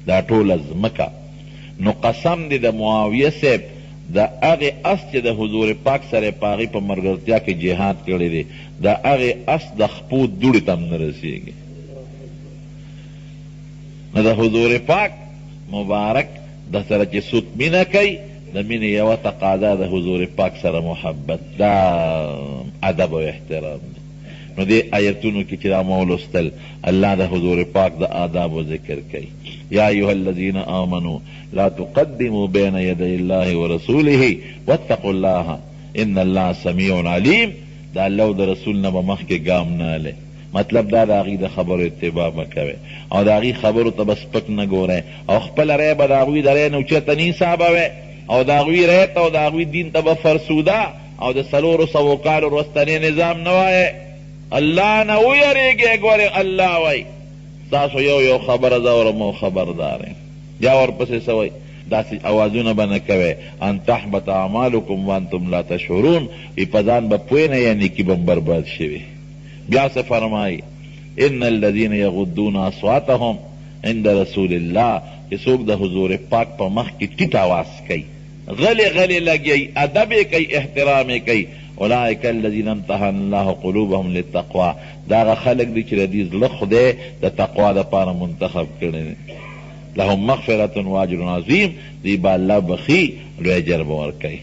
دا ټوله ځمکه، نو قسم دی د معاویه صاحب د هغې اس چې د حضور پاک سره په هغې په ملګرتیا کې جهاد کړی دی، د هغې اس د خپو دوړې ته هم نه رسېږي. نو د حضور پاک مبارک د سره چې څوک مینه کوي، د مینې یوه تقاضا د حضور پاک سره محبت، دا ادب او احترام دی. نو دې آیتونو کې چې دا ما ولوستل، الله د حضور پاک د آدابو ذکر کوي. یا ایها الذین آمنوا لا تقدموا بین یدی الله ورسوله واتقوا الله ان الله سمیع علیم. دا الله او د رسول نه به مخکې ګام نه هلی، مطلب دا د هغوی د خبرو اتباع به کوئ او د هغوی خبرو ته به سپک نه ګورئ او خپله رایه به د هغوی د رایې نه اوچته نه حسابوئ او د هغوی رایې ته او د هغوی دین ته به فرسوده او د 400 کالو وروستنی نظام نه وایئ. الله نه ویریږئ. ګورئ الله وایي تاسو یو خبره ده ورمو خبردار یا ورپسې څه وایي، داسې اوازونه به نه کوئ ان تحبط اعمالکم وانتم لا تشعرون، په ځان به پوه نه یې نیکي به برباد شوي. بیا څه فرمایي ان الذین یغضون اصواتهم عند رسول الله، چې څوک د حضور پاک په مخ کې ټیټ آواز کوي، غلی غلی لګي، ادب یې کوي، احترام یې کوي، اولئک الذین امتحن الله قلوبهم للتقوا، دا هغه خلک دي چې د دې زړه خدای د تقوا دپاره منتخب کړی دی. لهم مغفرة واجر عظیم، دی به الله بخي لوی اجر به ورکوي.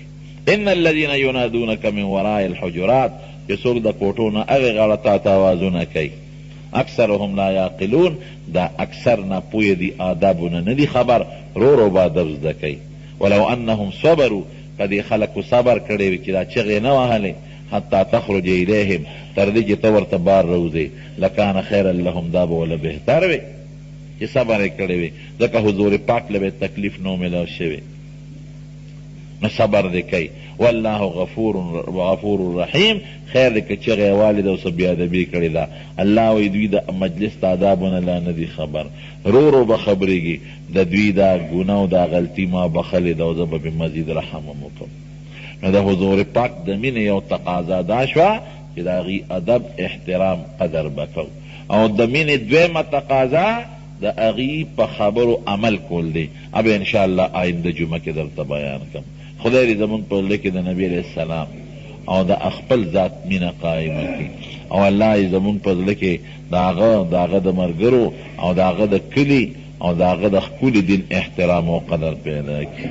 ان الذین ینادونک من وراء الحجرات، چې څوک د کوټو نه هغې غاړه تا ته اوازونه کوي، اکثرهم لا یعقلون، دا اکثر نه پوه دي، آدابونه نه دي خبر، رو به ادب زده کوي. ولو انهم صبروا، که دې خلکو صبر کړی وي چې دا چغې نه وهلې حتی تخرج الیهم، تر دې چې ته ورته بار روځې، لکان خیرا لهم، دا به وله بهتر وي چې صبر یې کړی وي، ځکه حضور پاک له به تکلیف نه میلاو شوی. نو صبر دې کوي. والله غفور رحیم، خیر دې که چغې والده او څه بېادبي کړې ده، الله وایي دوی د مجلس د آدابونه لا نه دي خبر، رو به خبرېږي، د دوی دا ګناه او دا غلطي ما بخلې ده او زه به مزید رحم هم وکړم. نو د حضور پاک د مینې یو تقاضا دا شوه چې د هغې ادب احترام قدر به کوو، او د مینې دویمه تقاضا د هغې په خبرو عمل کول دی. اب انشاءالله آینده جمعه کې درته بیان کړم. خدای دې زمونږ په زړه کې د نبي علیه السلام او د خپل ذات مینه قایمه کړي، او الله یې زمونږ په زړه کې د هغه د ملګرو او د هغه د کلي او د هغه د ښکلي دین احترام او قدر پیدا کړي.